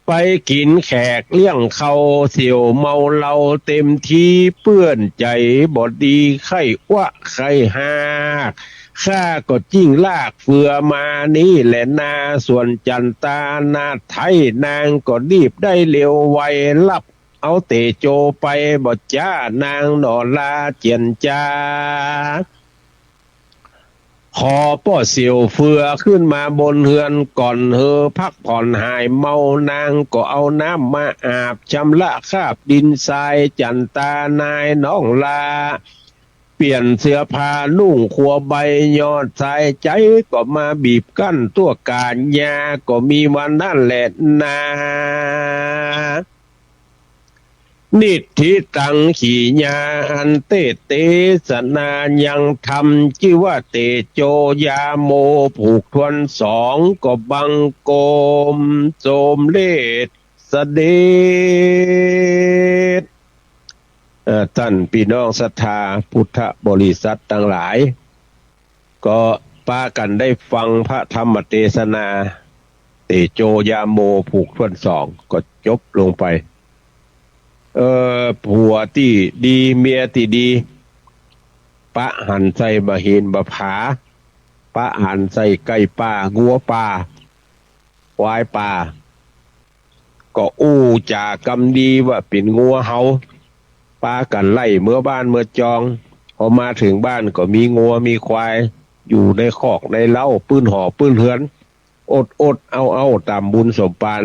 ไปกินแขกเลี้ยงเขาเสียวเมาเหล้าเต็มที่เปื้อนใจบอดีไข้วะไข้หากข้าก็จิ้งลากเฟือมานี่แหละนาส่วนจันตานาไทยนางก็รีบได้เร็วไวรับเอาเตโจไปบอจ้านางหนอลาเจียนจาขอป้อเสียวเฟือขึ้นมาบนเฮือนก่อนเฮอพักผ่อนหายเมานางก็เอาน้ำมาอาบชำระคราบดินทรายจันตานายน้องลาเปลี่ยนเสื้อผ้านุ่งขัวใบยอดสายใจก็มาบีบกั้นตัวการยาก็มีวันนั่นแหละนานิธิตังขีญาอันเตเตสนายังทำชื่อว่าเตโจยาโมผูกทวนสองก็บังโกมโสมเลศเสด็จท่านพี่น้องศรัทธาพุทธบริษัททั้งหลาย ก็ปากันได้ฟังพระธรรมเทศนาเตโจยาโมผูกทวนสองก็จบลงไปผัวที่ดีเมียที่ดีปะหันใส่บะเห็นบะผาปะหันใส่ไก่ป่างัวป่าควายป่าก็อู้จากำดีว่าเป็นงัวเฮาปากันไล่เมื่อบ้านเมื่อจองพอมาถึงบ้านก็มีงัวมีควายอยู่ในคอกในเล้าปื้นห่อปื้นเหือนอดเอาตามบุญสมปาน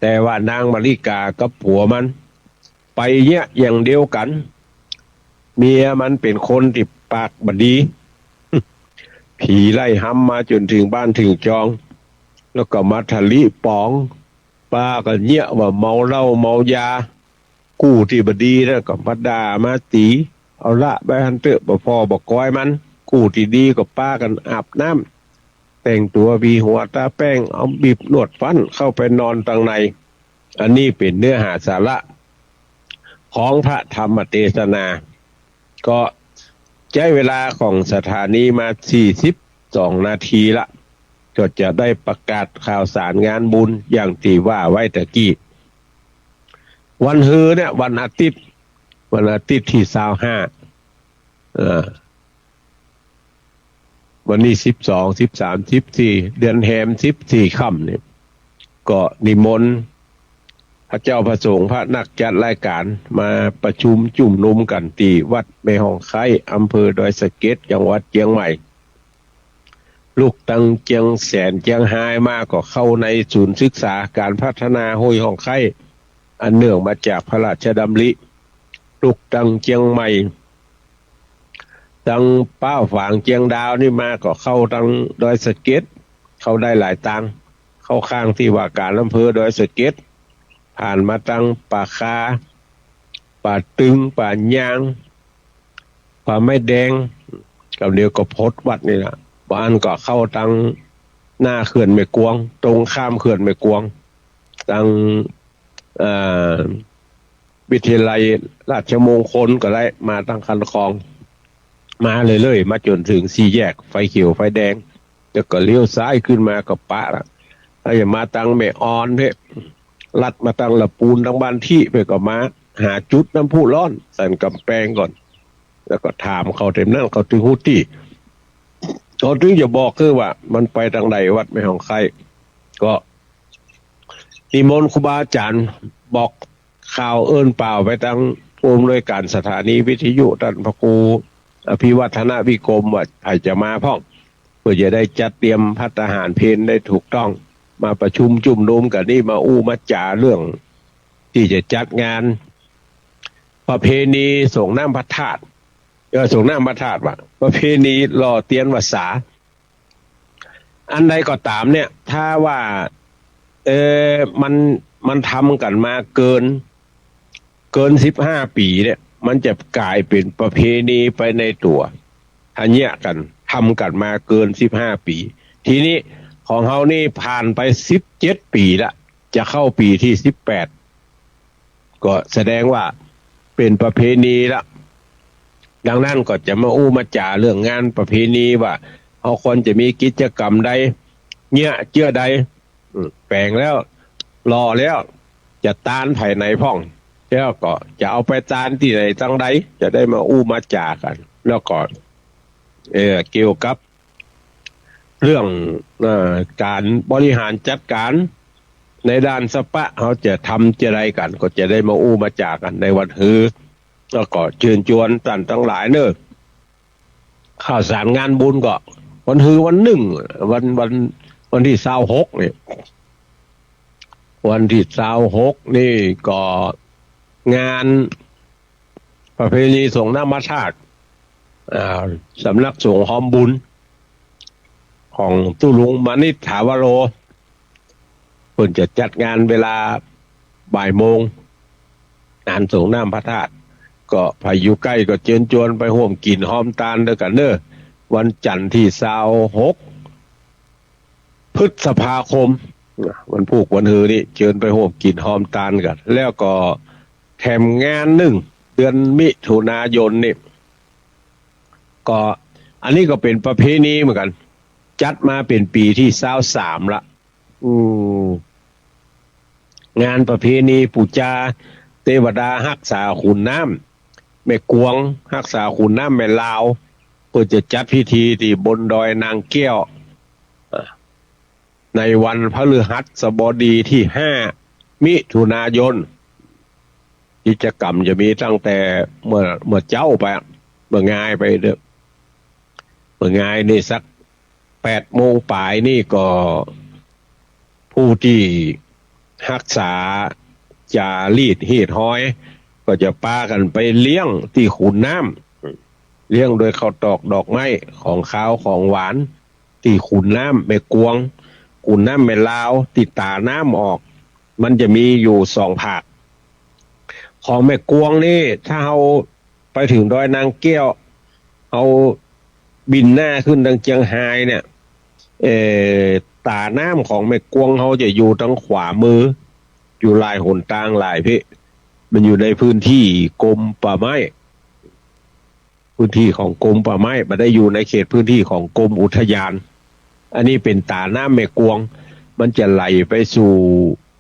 แต่ว่านางมาริกากับผัวมันไปเนี่ยอย่างเดียวกันเมียมันเป็นคนที่ปากบดี ผีไล่ห้ำมาจนถึงบ้านถึงจองแล้วก็มาทะลิปองป้าก็เนี่ยว่าเมาเหล้าเมายากู้ที่บดีแล้วก็มาด่ามาตีเอาละไปหันเตอะบ่พอบ่ก้อยมันกู้ที่ดีก็ป้ากันอาบน้ำแต่งตัวบีหัวตาแป้งเอาบีบนวดฟันเข้าไปนอนตังในอันนี้เป็นเนื้อหาสาระของพระธรรมเทศนาก็ใช้เวลาของสถานีมา42 นาทีละก็จะได้ประกาศข่าวสารงานบุญอย่างที่ว่าไว้ตะกี้วันฮือเนี่ยวันอาทิตย์ที่25วันนี้12 13 14เดือนแฮม14ค่ำเนี่ยก็นิมนต์พระเจ้าพระสงฆ์พระนักจัดรายการมาประชุมจุ่มนุมกันที่วัดแม่ฮ่องไคอำเภอดอยสะเก็ดจังหวัดเชียงใหม่ลูกตังเจียงแสนเจียงไฮ้มาก็เข้าในศูนย์ศึกษาการพัฒนาห้วยฮ่องไคอันเนื่องมาจากพระราชดำริลูกตังเจียงใหม่ ตังเป้าฝางเจียงดาวนี่มาก็เข้าตังดอยสะเก็ดเข้าได้หลายตังเข้าข้างที่ว่าการอำเภอดอยสะเก็ดผ่านมาตังป่าคาป่าตึงป่ายางป่าไม้แดงกับเดียวก็พดวัดนี่นะบ้านก็เข้าตังหน้าเขื่อนแม่กวงตรงข้ามเขื่อนแม่กวงตังวิทยาลัยราชมงคลก็ได้มาตั้งคันคลองมาเลยมาจนถึงสี่แยกไฟเขียวไฟแดงแล้วก็เลี้ยวซ้ายขึ้นมากับปะละถ้าอย่ามาตั้งแม่ออนเนี่ยลัดมาตั้งละปูนตั้งบ้านที่ไปก็มาหาจุดน้ำพุร้อนสั่นกำแพงก่อนแล้วก็ถามเขาเต็มนั่งเขาถึงหูที่เขาถึงจะบอกคือว่ามันไปทางใดวัดไม่ของใครก็นิมนต์ครูบาอาจารย์บอกข่าวเอิ้นเปล่าไปตั้งผู้อำนวยการสถานีวิทยุท่านพระครูอภิวัฒนวิกรมว่าอาจจะมาพ่องเพื่อจะได้จัดเตรียมภัตตาหารเพลได้ถูกต้องมาประชุมจุ่มนุมกันนี่มาอู้มาจ่าเรื่องที่จะจัดงานประเพณีส่งน้ำพระธาตุส่งน้ำพระธาตุว่ะประเพณีรอเตียนวสาอันใดก็ตามเนี่ยถ้าว่ามันทำกันมาเกิน15 ปีเนี่ยมันจะกลายเป็นประเพณีไปในตัวอันเนี้ยกันทำกันมาเกิน15 ปีทีนี้ของเฮานี่ผ่านไป17 ปีละจะเข้าปีที่18ก็แสดงว่าเป็นประเพณีละดังนั้นก็จะมาอู้มาจ่าเรื่องงานประเพณีว่าเฮาควรจะมีกิจกรรมใดเนี่ยเจื้อใดแปลงแล้วรอแล้วจะตานภายในพ่องแล้วก็จะเอาไปตานที่ไหนตั้งใดจะได้มาอู้มาจ่ากันแล้วก็เกี่ยวกับเรื่องการบริหารจัดการในด้านสปะเขาจะทำจะไรกันก็จะได้มาอู้มาจ่ากันในวันฮือแล้วก็เชิญชวนท่านทั้งหลายเนอะข่าวสารงานบุญก็วันฮือวันหนึ่งวันที่26เนี่ยวันที่26นี่ก็งานประเพณีส่งน้ำพระธาตุสำนักสงฆ์หอมบุญของตุลุงมานิษฐาวโรเพิ่นจะจัดงานเวลาบ่ายโมงงานส่งน้ำพระธาตุก็พายุใกล้ก็เชิญชวนไปร่วมกินหอมตาลด้วยกันเนอะวันจันทร์ที่26 พฤษภาคมวันพุธวันฮือนี่เชิญไปร่วมกินหอมตาลกันแล้วก็แถมงานหนึ่งเดือนมิถุนายนนี่ก็อันนี้ก็เป็นประเพณีเหมือนกันจัดมาเป็นปีที่23ละงานประเพณีปูจาเทวดารักษาขุนน้ำแม่กวงรักษาขุนน้ำแม่ลาวเพื่อจะจัดพิธีที่บนดอยนางแก้วในวันพฤหัสบดีที่5 มิถุนายนกิจกรรมจะมีตั้งแต่เมื่อเจ้าไปเมื่องายไปเด้อเมื่องายนี่สัก8 โมงปลายนี่ก็ผู้ที่รักษาจารีดหีดห้อยก็จะปากันไปเลี้ยงที่ขุนน้ำเลี้ยงโดยข้าวตอกดอกไม้ของข้าวของหวานที่ขุนน้ำแม่กวงขุนน้ำแม่ลาวติดตาน้ำออกมันจะมีอยู่2 ภาคของแม่กวงนี่ถ้าเราไปถึงดอยนางแก้วเอาบินหน้าขึ้นทางเชียงไฮ้เนี่ยตาน้ำของแม่กวงเขาจะอยู่ทางขวามืออยู่ลายหนตางลายพี่มันอยู่ในพื้นที่กรมป่าไม้พื้นที่ของกรมป่าไม้ไม่ได้อยู่ในเขตพื้นที่ของกรมอุทยานอันนี้เป็นตาน้ำแม่กวงมันจะไหลไปสู่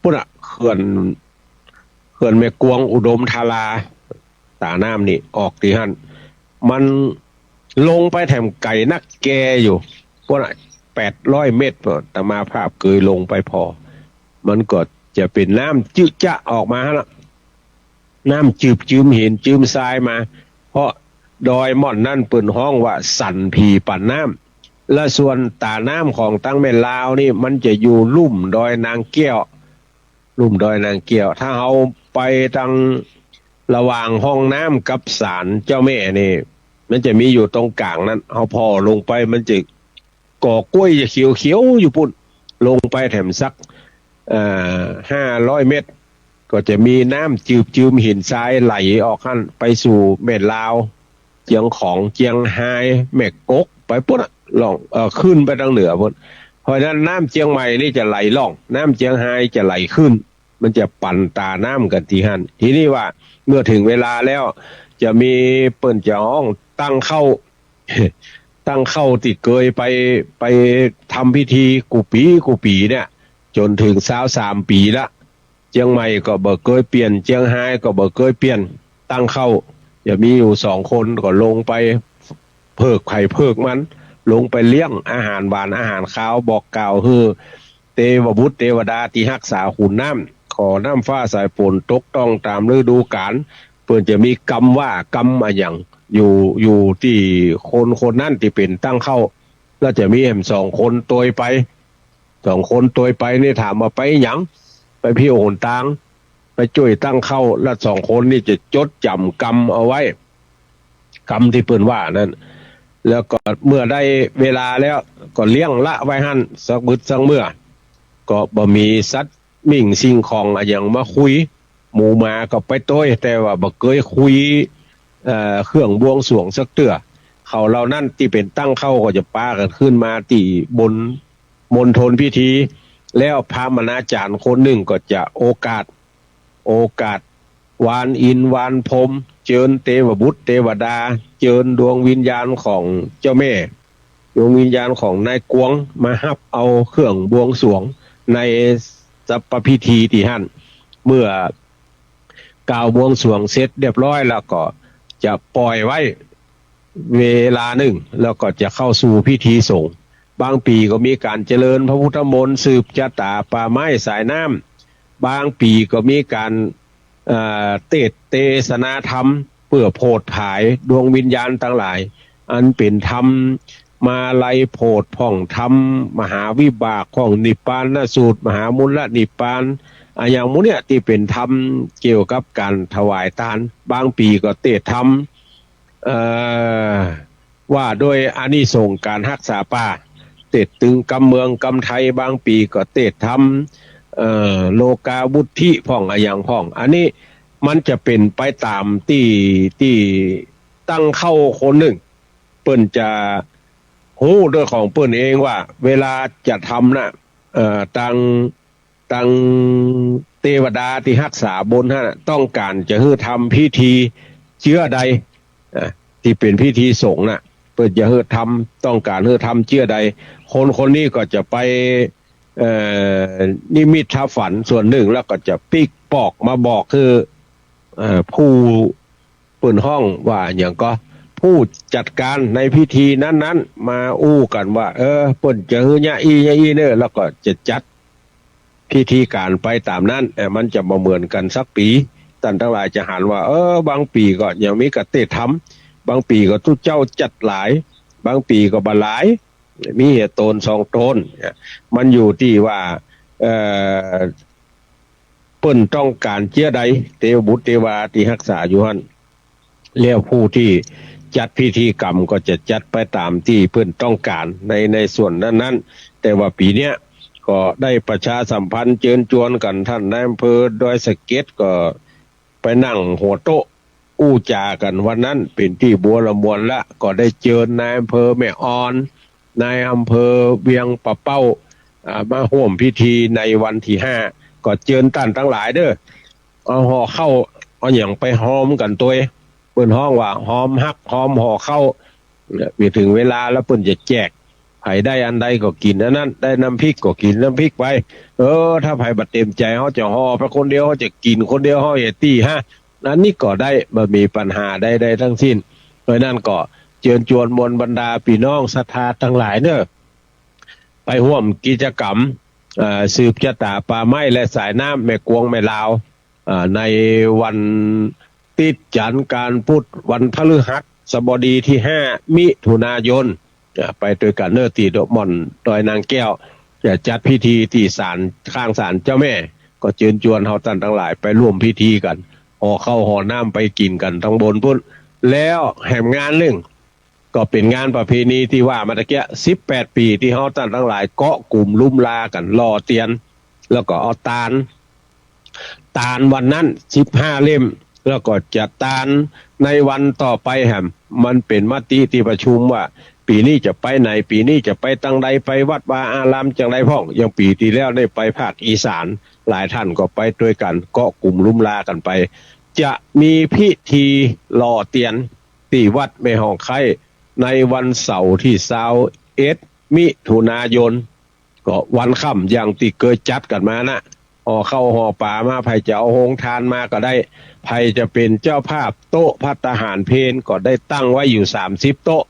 พุ่นเขื่อนแม่กวงอุดมธาราตาน้ำนี่ออกที่หั่นมันลงไปแถมไก่นักแกอยู่พุ่น800 เมตรแต่มาภาพเคยลงไปพอมันก็จะเป็นน้ำจืดจะออกมาละน้ำจืมเห็นจืมทรายมาเพราะดอยม่อนนั่นเปิ่นห้องว่าสันผีปั่นน้ำและส่วนตาน้ำของตั้งแม่ลาวนี่มันจะอยู่ลุ่มดอยนางแก้วถ้าเอาไปทางระหว่างห้องน้ำกับศาลเจ้าแม่นี่ มันจะมีอยู่ตรงกลางนั้นเอาพอลงไปมันจะก่อกล้วยจะเขียวๆอยู่ปุ่นลงไปแถมสัก500 เมตรก็จะมีน้ำจืมหินทรายไหลออกขั้นไปสู่แม่ลาวเจียงของเจียงไฮ้แม่กกไปปุ๊บล่องขึ้นไปทางเหนือปุ๊บเพราะฉะนั้นน้ำเจียงใหม่นี่จะไหลล่องน้ำเจียงไฮ้จะไหลขึ้นมันจะปั่นตาน้ำกันที่หันทีนี้ว่าเมื่อถึงเวลาแล้วจะมีเปิ้นจะห้องตั้งเข้า ตั้งเข้าติเกยไปทำพิธีกูปีเนี่ยจนถึง23 ปีละเจียงใหม่ก็บ่เคยเปลี่ยนเจียงไฮ้ก็บ่เคยเปลี่ยนตั้งเข้าจะมีอยู่2 คนก็ลงไปเพิกไข่เพิกมันลงไปเลี้ยงอาหารหวานอาหารข้าวบอกกล่าวคือเทวบุตรเทวดาที่รักษาขุนน้ำขอน้ำฟ้าสายฝนตกต้องตามฤดูกาลเพื่อจะมีกรรมว่ากรรมอะไรอย่างอยู่ที่คนนั่นที่เป็นตั้งเข้าแล้วจะมีแหม2 คนตัวไป2 คนตัวไปนี่ถามว่าไปหยังไปพี่โอนตังไปช่วยตั้งเข้าแล้ว2 คนนี่จะจดจำกรรมเอาไว้กรรมที่เปิ้นว่านั่นแล้วก็เมื่อได้เวลาแล้วก็เลี้ยงละไว้หั่นสักบึดสักเมื่อก็บ่มีสัตว์มิ่งสิ่งของอะไรอย่างมาคุยหมูหมาก็ไปต้อยแต่ว่าบ่เคยคุยเครื่องบวงสรวงสักเตื้อเขาเหล่านั้นที่เป็นตั้งเข้าก็จะปากันขึ้นมาที่บนมณฑลพิธีแล้วพระมณาจารย์คนหนึ่งก็จะโอกาสวานอินวานพรหมเจิญเทวบุตรเทวดาเจิญดวงวิญญาณของเจ้าแม่ดวงวิญญาณของนายกวงมาฮับเอาเครื่องบวงสรวงในสัปพิธีที่หั่นเมื่อกล่าวบวงสรวงเสร็จเรียบร้อยแล้วก็จะปล่อยไว้เวลาหนึ่งแล้วก็จะเข้าสู่พิธีสงฆ์บางปีก็มีการเจริญพระพุทธมนต์สืบชะตาป่าไม้สายน้ำบางปีก็มีการเทศนาธรรมเพื่อโพดผายดวงวิญญาณทั้งหลายอันเป็นธรรมมาลัยโพดพ่องธรรมมหาวิบากของนิพพานสูตรมหามุลนิพพานอย่างมุเนี่ยที่เป็นธรรมเกี่ยวกับการถวายทานบางปีก็เทศธรรมว่าโดยอานิสงส์การรักษาป่าเทศตึงกำเมืองกำไทยบางปีก็เทศธรรมโลกาวุฒิพ่องอย่างพ่องอันนี้มันจะเป็นไปตามที่ตั้งเข้าคนหนึ่งเปิ้นจะฮู้ด้วยของเปิ้นเองว่าเวลาจะทำนะตังเทวดาที่รักษาบนฮะต้องการจะให้ทำพิธีเชื้อใดที่เป็นพิธีสงฆ์น่ะเปิ้นจะให้ทำต้องการให้ทำเชื้อใดคนนี้ก็จะไปนิมิตทับฝันส่วนหนึ่งแล้วก็จะปิกปอกมาบอกคือผู้เปิดห้องว่าอย่างก็ผู้จัดการในพิธีนั้นๆมาอู้กันว่าเปิ้นจะฮื้อยะอีเนอะแล้วก็จะจัดพิธีการไปตามนั้นมันจะบ่เหมือนกันสักปีท่านทั้งหลายจะหันว่าบางปีก็ยังมีกะเทศธรรมบางปีก็ทุกเจ้าจัดหลายบางปีก็บ่หลายมีเหตุตน2 ตนมันอยู่ที่ว่าเปิ้นต้องการเชื้อใดเทวบุตรเทวาที่รักษาอยู่หั่นแล้วผู้ที่จัดพิธีกรรมก็จะจัดไปตามที่เปิ้นต้องการในส่วนนั้นๆแต่ว่าปีเนี้ยก็ได้ประชาสัมพันธ์เชิญชวนกันท่านนายอำเภอดอยสะเก็ดก็ไปนั่งหัวโต๊ะอู้จากันวันนั้นเป็นที่บัวละมวลละก็ได้เชิญนายอำเภอแม่ออนนายอำเภอเวียงปะเป้ามาร่วมพิธีในวันที่5ก็เชิญท่านทั้งหลายเด้อเอาห่อเข้าเอาหยังไปหอมกันตัวเปิ้นห้องว่าหอมฮักหอมห่อเข้ามีถึงเวลาแล้วเปิ้นจะแจกไผได้อันใดก็กินอันนั้นได้น้ำพริกก็กินน้ำพริกไปถ้าไผบัดเต็มใจเฮาจะห่อไปคนเดียวเฮาจะกินคนเดียวเฮาอย่าตี้ฮะอันนี้ก็ได้บ่มีปัญหาใดๆทั้งสิ้นเพราะนั้นก็เชิญชวนมวลบรรดาพี่น้องศรัทธาทั้งหลายเด้อไปร่วมกิจกรรมสืบชะตาป่าไม้และสายน้ำแม่กวงแม่ลาวในวันติดจันทร์การพุธวันพฤหัสบดีที่5 มิถุนายนไปโดยกันเนอร์ตีดอกม่อนดอยนางแก้วจะจัดพิธีที่ศาลข้างศาลเจ้าแม่ก็เชิญชวนเฮาท่านทั้งหลายไปร่วมพิธีกันห่อข้าวห่อน้ำไปกินกันทั้งบนพุ่นแล้วแห่งงานหนึ่ง ก็เป็นงานประเพณีที่ว่ามาตะเกีย18 ปีที่เฮาท่านทั้งหลายเกาะกลุ่มลุ่มลากันรอเตียน แล้วก็เอาตาลวันนั้น15 เล่มแล้วก็จะตาลในวันต่อไปแฮมมันเป็นมติที่ประชุมว่า ปีนี้จะไปไหนปีนี้จะไปตังใดไปวัดวาอารามจังใดพ่องอย่างปีที่แล้วได้ไปภาคอีสานหลายท่านก็ไปด้วยกันเกาะกลุ่มลุ่มลากันไป จะมีพิธีหล่อเตียนที่วัดแม่ห้องไข่ในวันเสาร์ที่21 มิถุนายนก็วันค่ำอย่างที่เคยจัดกันมานะห่อเข้าห่อป่ามาไผจะเอาโฮงทานมาก็ได้ไผจะเป็นเจ้าภาพโต๊ะภัตตาหารเพลก็ได้ตั้งไว้อยู่30 โต๊ะ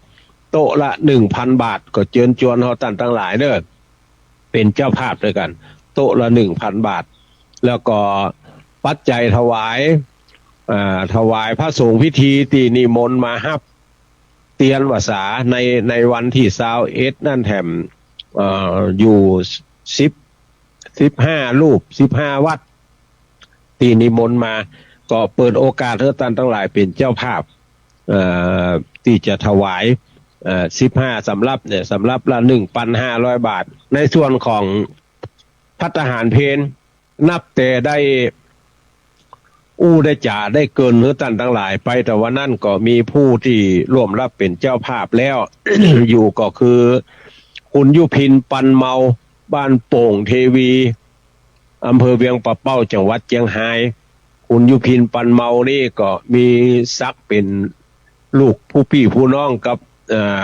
โต๊ะละ 1,000 บาทก็เชิญชวนเฮาท่านทั้งหลายเด้อเป็นเจ้าภาพด้วยกันโต๊ะละ 1,000 บาทแล้วก็ปัจจัยถวายพระสงฆ์พิธีที่นิมนต์มาฮับเตียนวสาในวันที่21นั่นแถมอยู่15 รูป15 วัดที่นิมนต์มาก็เปิดโอกาสให้ท่านทั้งหลายเป็นเจ้าภาพที่จะถวาย15 สำรับละ 1,500 บาทในส่วนของภัตตาหารเพลนับแต่ได้ได้จ่าได้เกินหรือท่านทั้งหลายไปแต่ว่านั่นก็มีผู้ที่ร่วมรับเป็นเจ้าภาพแล้ว อยู่ก็คือคุณยุพินปันเมาบ้านโป่งเทวีอำเภอเวียงปะเป้าจังหวัดเชียงรายคุณยุพินปันเมานี่ก็มีศักดิ์เป็นลูกผู้พี่ผู้น้องกับ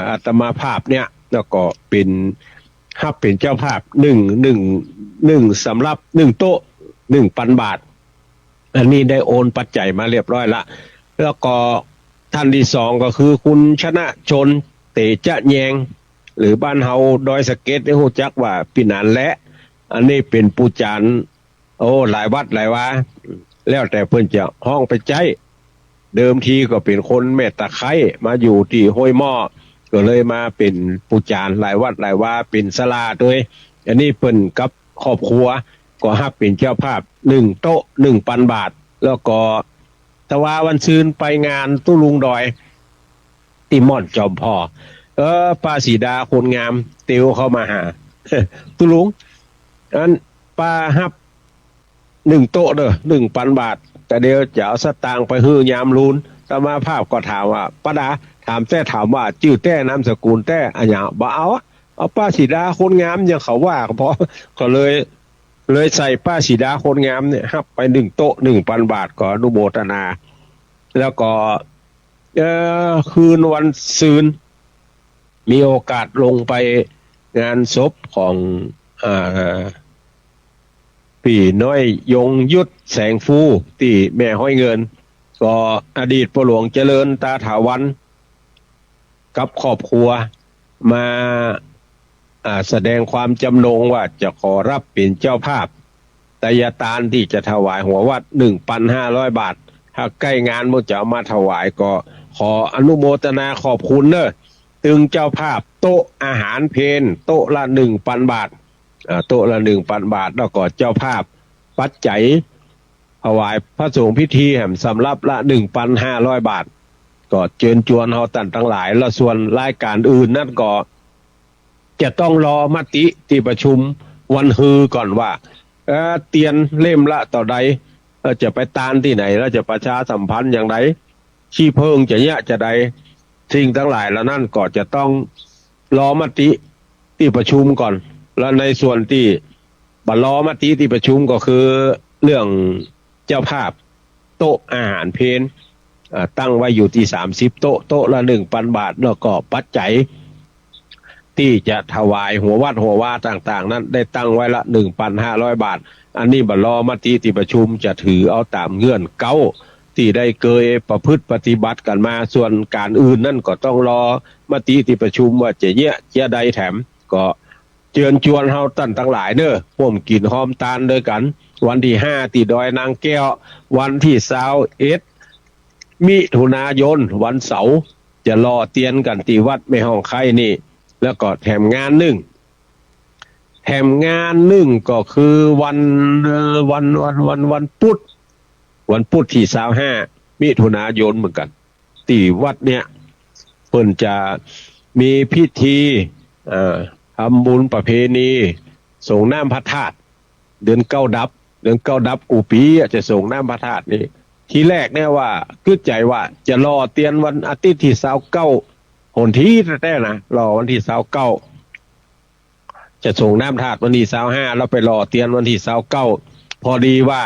อาตมาภาพเนี่ยแล้วก็เป็นเจ้าภาพ1สำหรับ1 โต๊ะ 1,000 บาทอันนี้ได้โอนปัจจัยมาเรียบร้อยละแล้วก็ท่านที่สองก็คือคุณชนะชนเตจะแยงหรือบ้านเฮาดอยสะเก็ดได้ฮู้จักว่าพี่นันและอันนี้เป็นผู้จานหลายวัดหลายวาแล้วแต่เพิ่นจะห้องไปใจเดิมทีก็เป็นคนแม่ตะไคร้มาอยู่ที่ห้วยหม้อก็เลยมาเป็นผู้จานหลายวัดหลายวาเป็นศาลาด้วยอันนี้เพิ่นกับครอบครัวก็ฮับเป็นเจ้าภาพ1 โต๊ะ 1,000 บาทแล้วก็ตะวาวันซืนไปงานตุลุงดอยติม่อนจอมพ่อป้าสีดาคนงามเตียวเข้ามาหา ตุลุงอันป้าฮับ1 โต๊ะเด้อ 1,000 บาทแต่เดี๋ยวจะเอาสตางค์ไปฮื้อยามรูนตมาภาพก็ถามว่าป้าดาถามว่าชื่อแต้นามสกุลแต้อะหยังบ่เอาป้าสีดาคนงามอย่างเขาว่าเพราะก็เลยใส่ป้าสีดาคนงามเนี่ยฮับไป1 โต๊ะ 1,000 บาทก็อนุโมทนา แล้วก็คืนวันซืนมีโอกาสลงไปงานศพของพี่น้อยยงยุทธแสงฟูที่แม่ห้อยเงินก็อดีตพ่อหลวงเจริญตาถาวันกับครอบครัวมาแสดงความจำนงว่าจะขอรับเป็นเจ้าภาพไตรทานที่จะถวายหัววัด 1,500 บาทถ้าใกล้งานมันจะเอามาถวายก็ขออนุโมทนาขอบคุณเนอะตึงเจ้าภาพโต๊ะอาหารเพลโต๊ะละ 1,000 บาทโต๊ะละ 1,000 บาทแล้วก็เจ้าภาพปัจจัยถวายพระสงฆ์พิธีแห่งสำรับละ 1,500 บาทก็เชิญชวนเฮาท่านทั้งหลายแล้วส่วนรายการอื่นนั่นก็จะต้องรอมติที่ประชุมวันฮือก่อนว่าเตียนเล่มละต่อใดจะไปตานที่ไหนแล้วจะประชาสัมพันธ์อย่างไรชี้เพิงจะเนี่ยจะใดสิ่งทั้งหลายแล้วนั่นก็จะต้องรอมติที่ประชุมก่อนแล้วในส่วนที่บัรอมติที่ประชุมก็คือเรื่องเจ้าภาพโต๊ะอาหารเพลตั้งไว้อยู่ที่30 โต๊ะโต๊ะละ 1,000 บาทแล้วก็ปัจจัยที่จะถวายหัววัดหัวว่าต่างๆนั้นได้ตั้งไว้ละ 1,500 บาทอันนี้บัรอมติที่ประชุมจะถือเอาตามเงื่อนเก้าที่ได้เคยประพฤติปฏิบัติกันมาส่วนการอื่นนั่นก็ต้องรอมติที่ประชุมว่าจะเยะจะใดแถมก็เชิญชวนเฮาท่านทั้งหลายเด้อร่วมกินหอมตาลด้วยกันวันที่5ที่ดอยนางแก้ววันที่21 มิถุนายนวันเสาร์จะรอเตียนกันที่วัดแม่ห้องไข่นี่แล้วก็แถมงานหนึ่งก็คือวันพุธที่25 มิถุนายนเหมือนกันที่วัดเนี่ย เพิ่นจะมีพิธีทำบุญประเพณีส่งน้ำพระธาตุเดือนเก้าดับกูปีจะส่งน้ำพระธาตุนี่ทีแรกเนี่ยว่าคิดใจว่าจะรอเตียนวันอาทิตย์ที่29หนที่แท้ๆนะรอวันที่29จะส่งน้ำธาตุวันที่25แล้วไปรอเตียนวันที่29พอดีว่า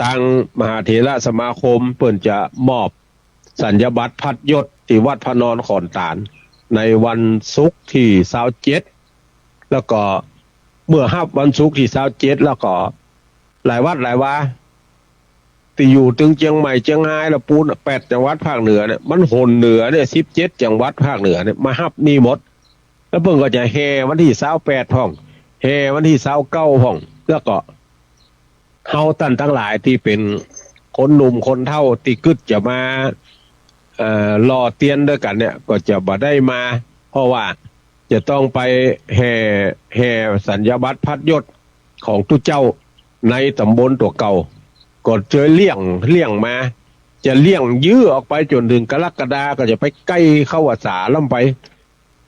ทางมหาเถรสมาคมเพิ่นจะมอบสัญญบัตรพัดยศที่วัดพระนอนขอนตาลในวันศุกร์ที่27แล้วก็เมื่อฮับวันศุกร์ที่27แล้วก็หลายวัดหลายวาที่อยู่ถึงเชียงใหม่เชียงรายละปูน8จังหวัดภาคเหนือเนี่ยมันหนเหนือเนี่ย17จังหวัดภาคเหนือเนี่ยมาฮับนี่หมดแล้วเพิ่นก็จะแห่วันที่28พ่องแห่วันที่29พ่องแล้วก็เฮาท่านทั้งหลายที่เป็นคนหนุ่มคนเฒ่าที่กึดจะมารอเตียนด้วยกันเนี่ยก็จะบ่ได้มาเพราะว่าจะต้องไปแห่สัญญบัตรพัดยศของทุกเจ้าในตำบลตัวเก่าก็เจอเลี่ยงมาจะเลี่ยงยื้อออกไปจนถึงกรกฎาก็จะไปใกล้เข้าพรรษาล่ำไ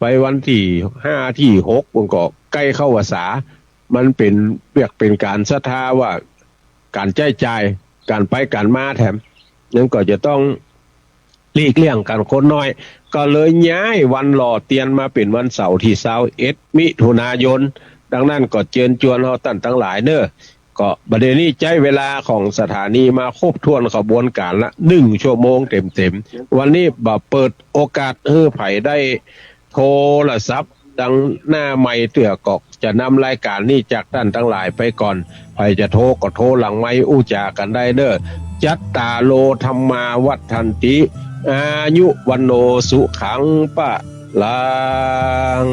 ปวันที่5ที่6มันก็ใกล้เข้าพรรษามันเป็นเรียกเป็นการศรัทธาว่าการใจใจการไปการมาแถมนั้นก็จะต้องหลีกเลี่ยงกันคนน้อยก็เลยย้ายวันหล่อเตียนมาเป็นวันเสาร์ที่21มิถุนายนดังนั้นก็เชิญชวนเฮาท่านทั้งหลายเด้อก็ประเด็นนี้ใช้เวลาของสถานีมาครบถ้วนขบวนการละ1ชั่วโมงเต็มๆวันนี้บ่เปิดโอกาสให้ไผได้โทรศัพท์ดังหน้าไมค์เตื้อกอกจะนำรายการนี้จากท่านทั้งหลายไปก่อนไผจะโทรก็โทรหลังไมค์อู้จากันได้เด้อจัตตาโลธรรมาวัฏันติอายุวันโนสุขังปะลัง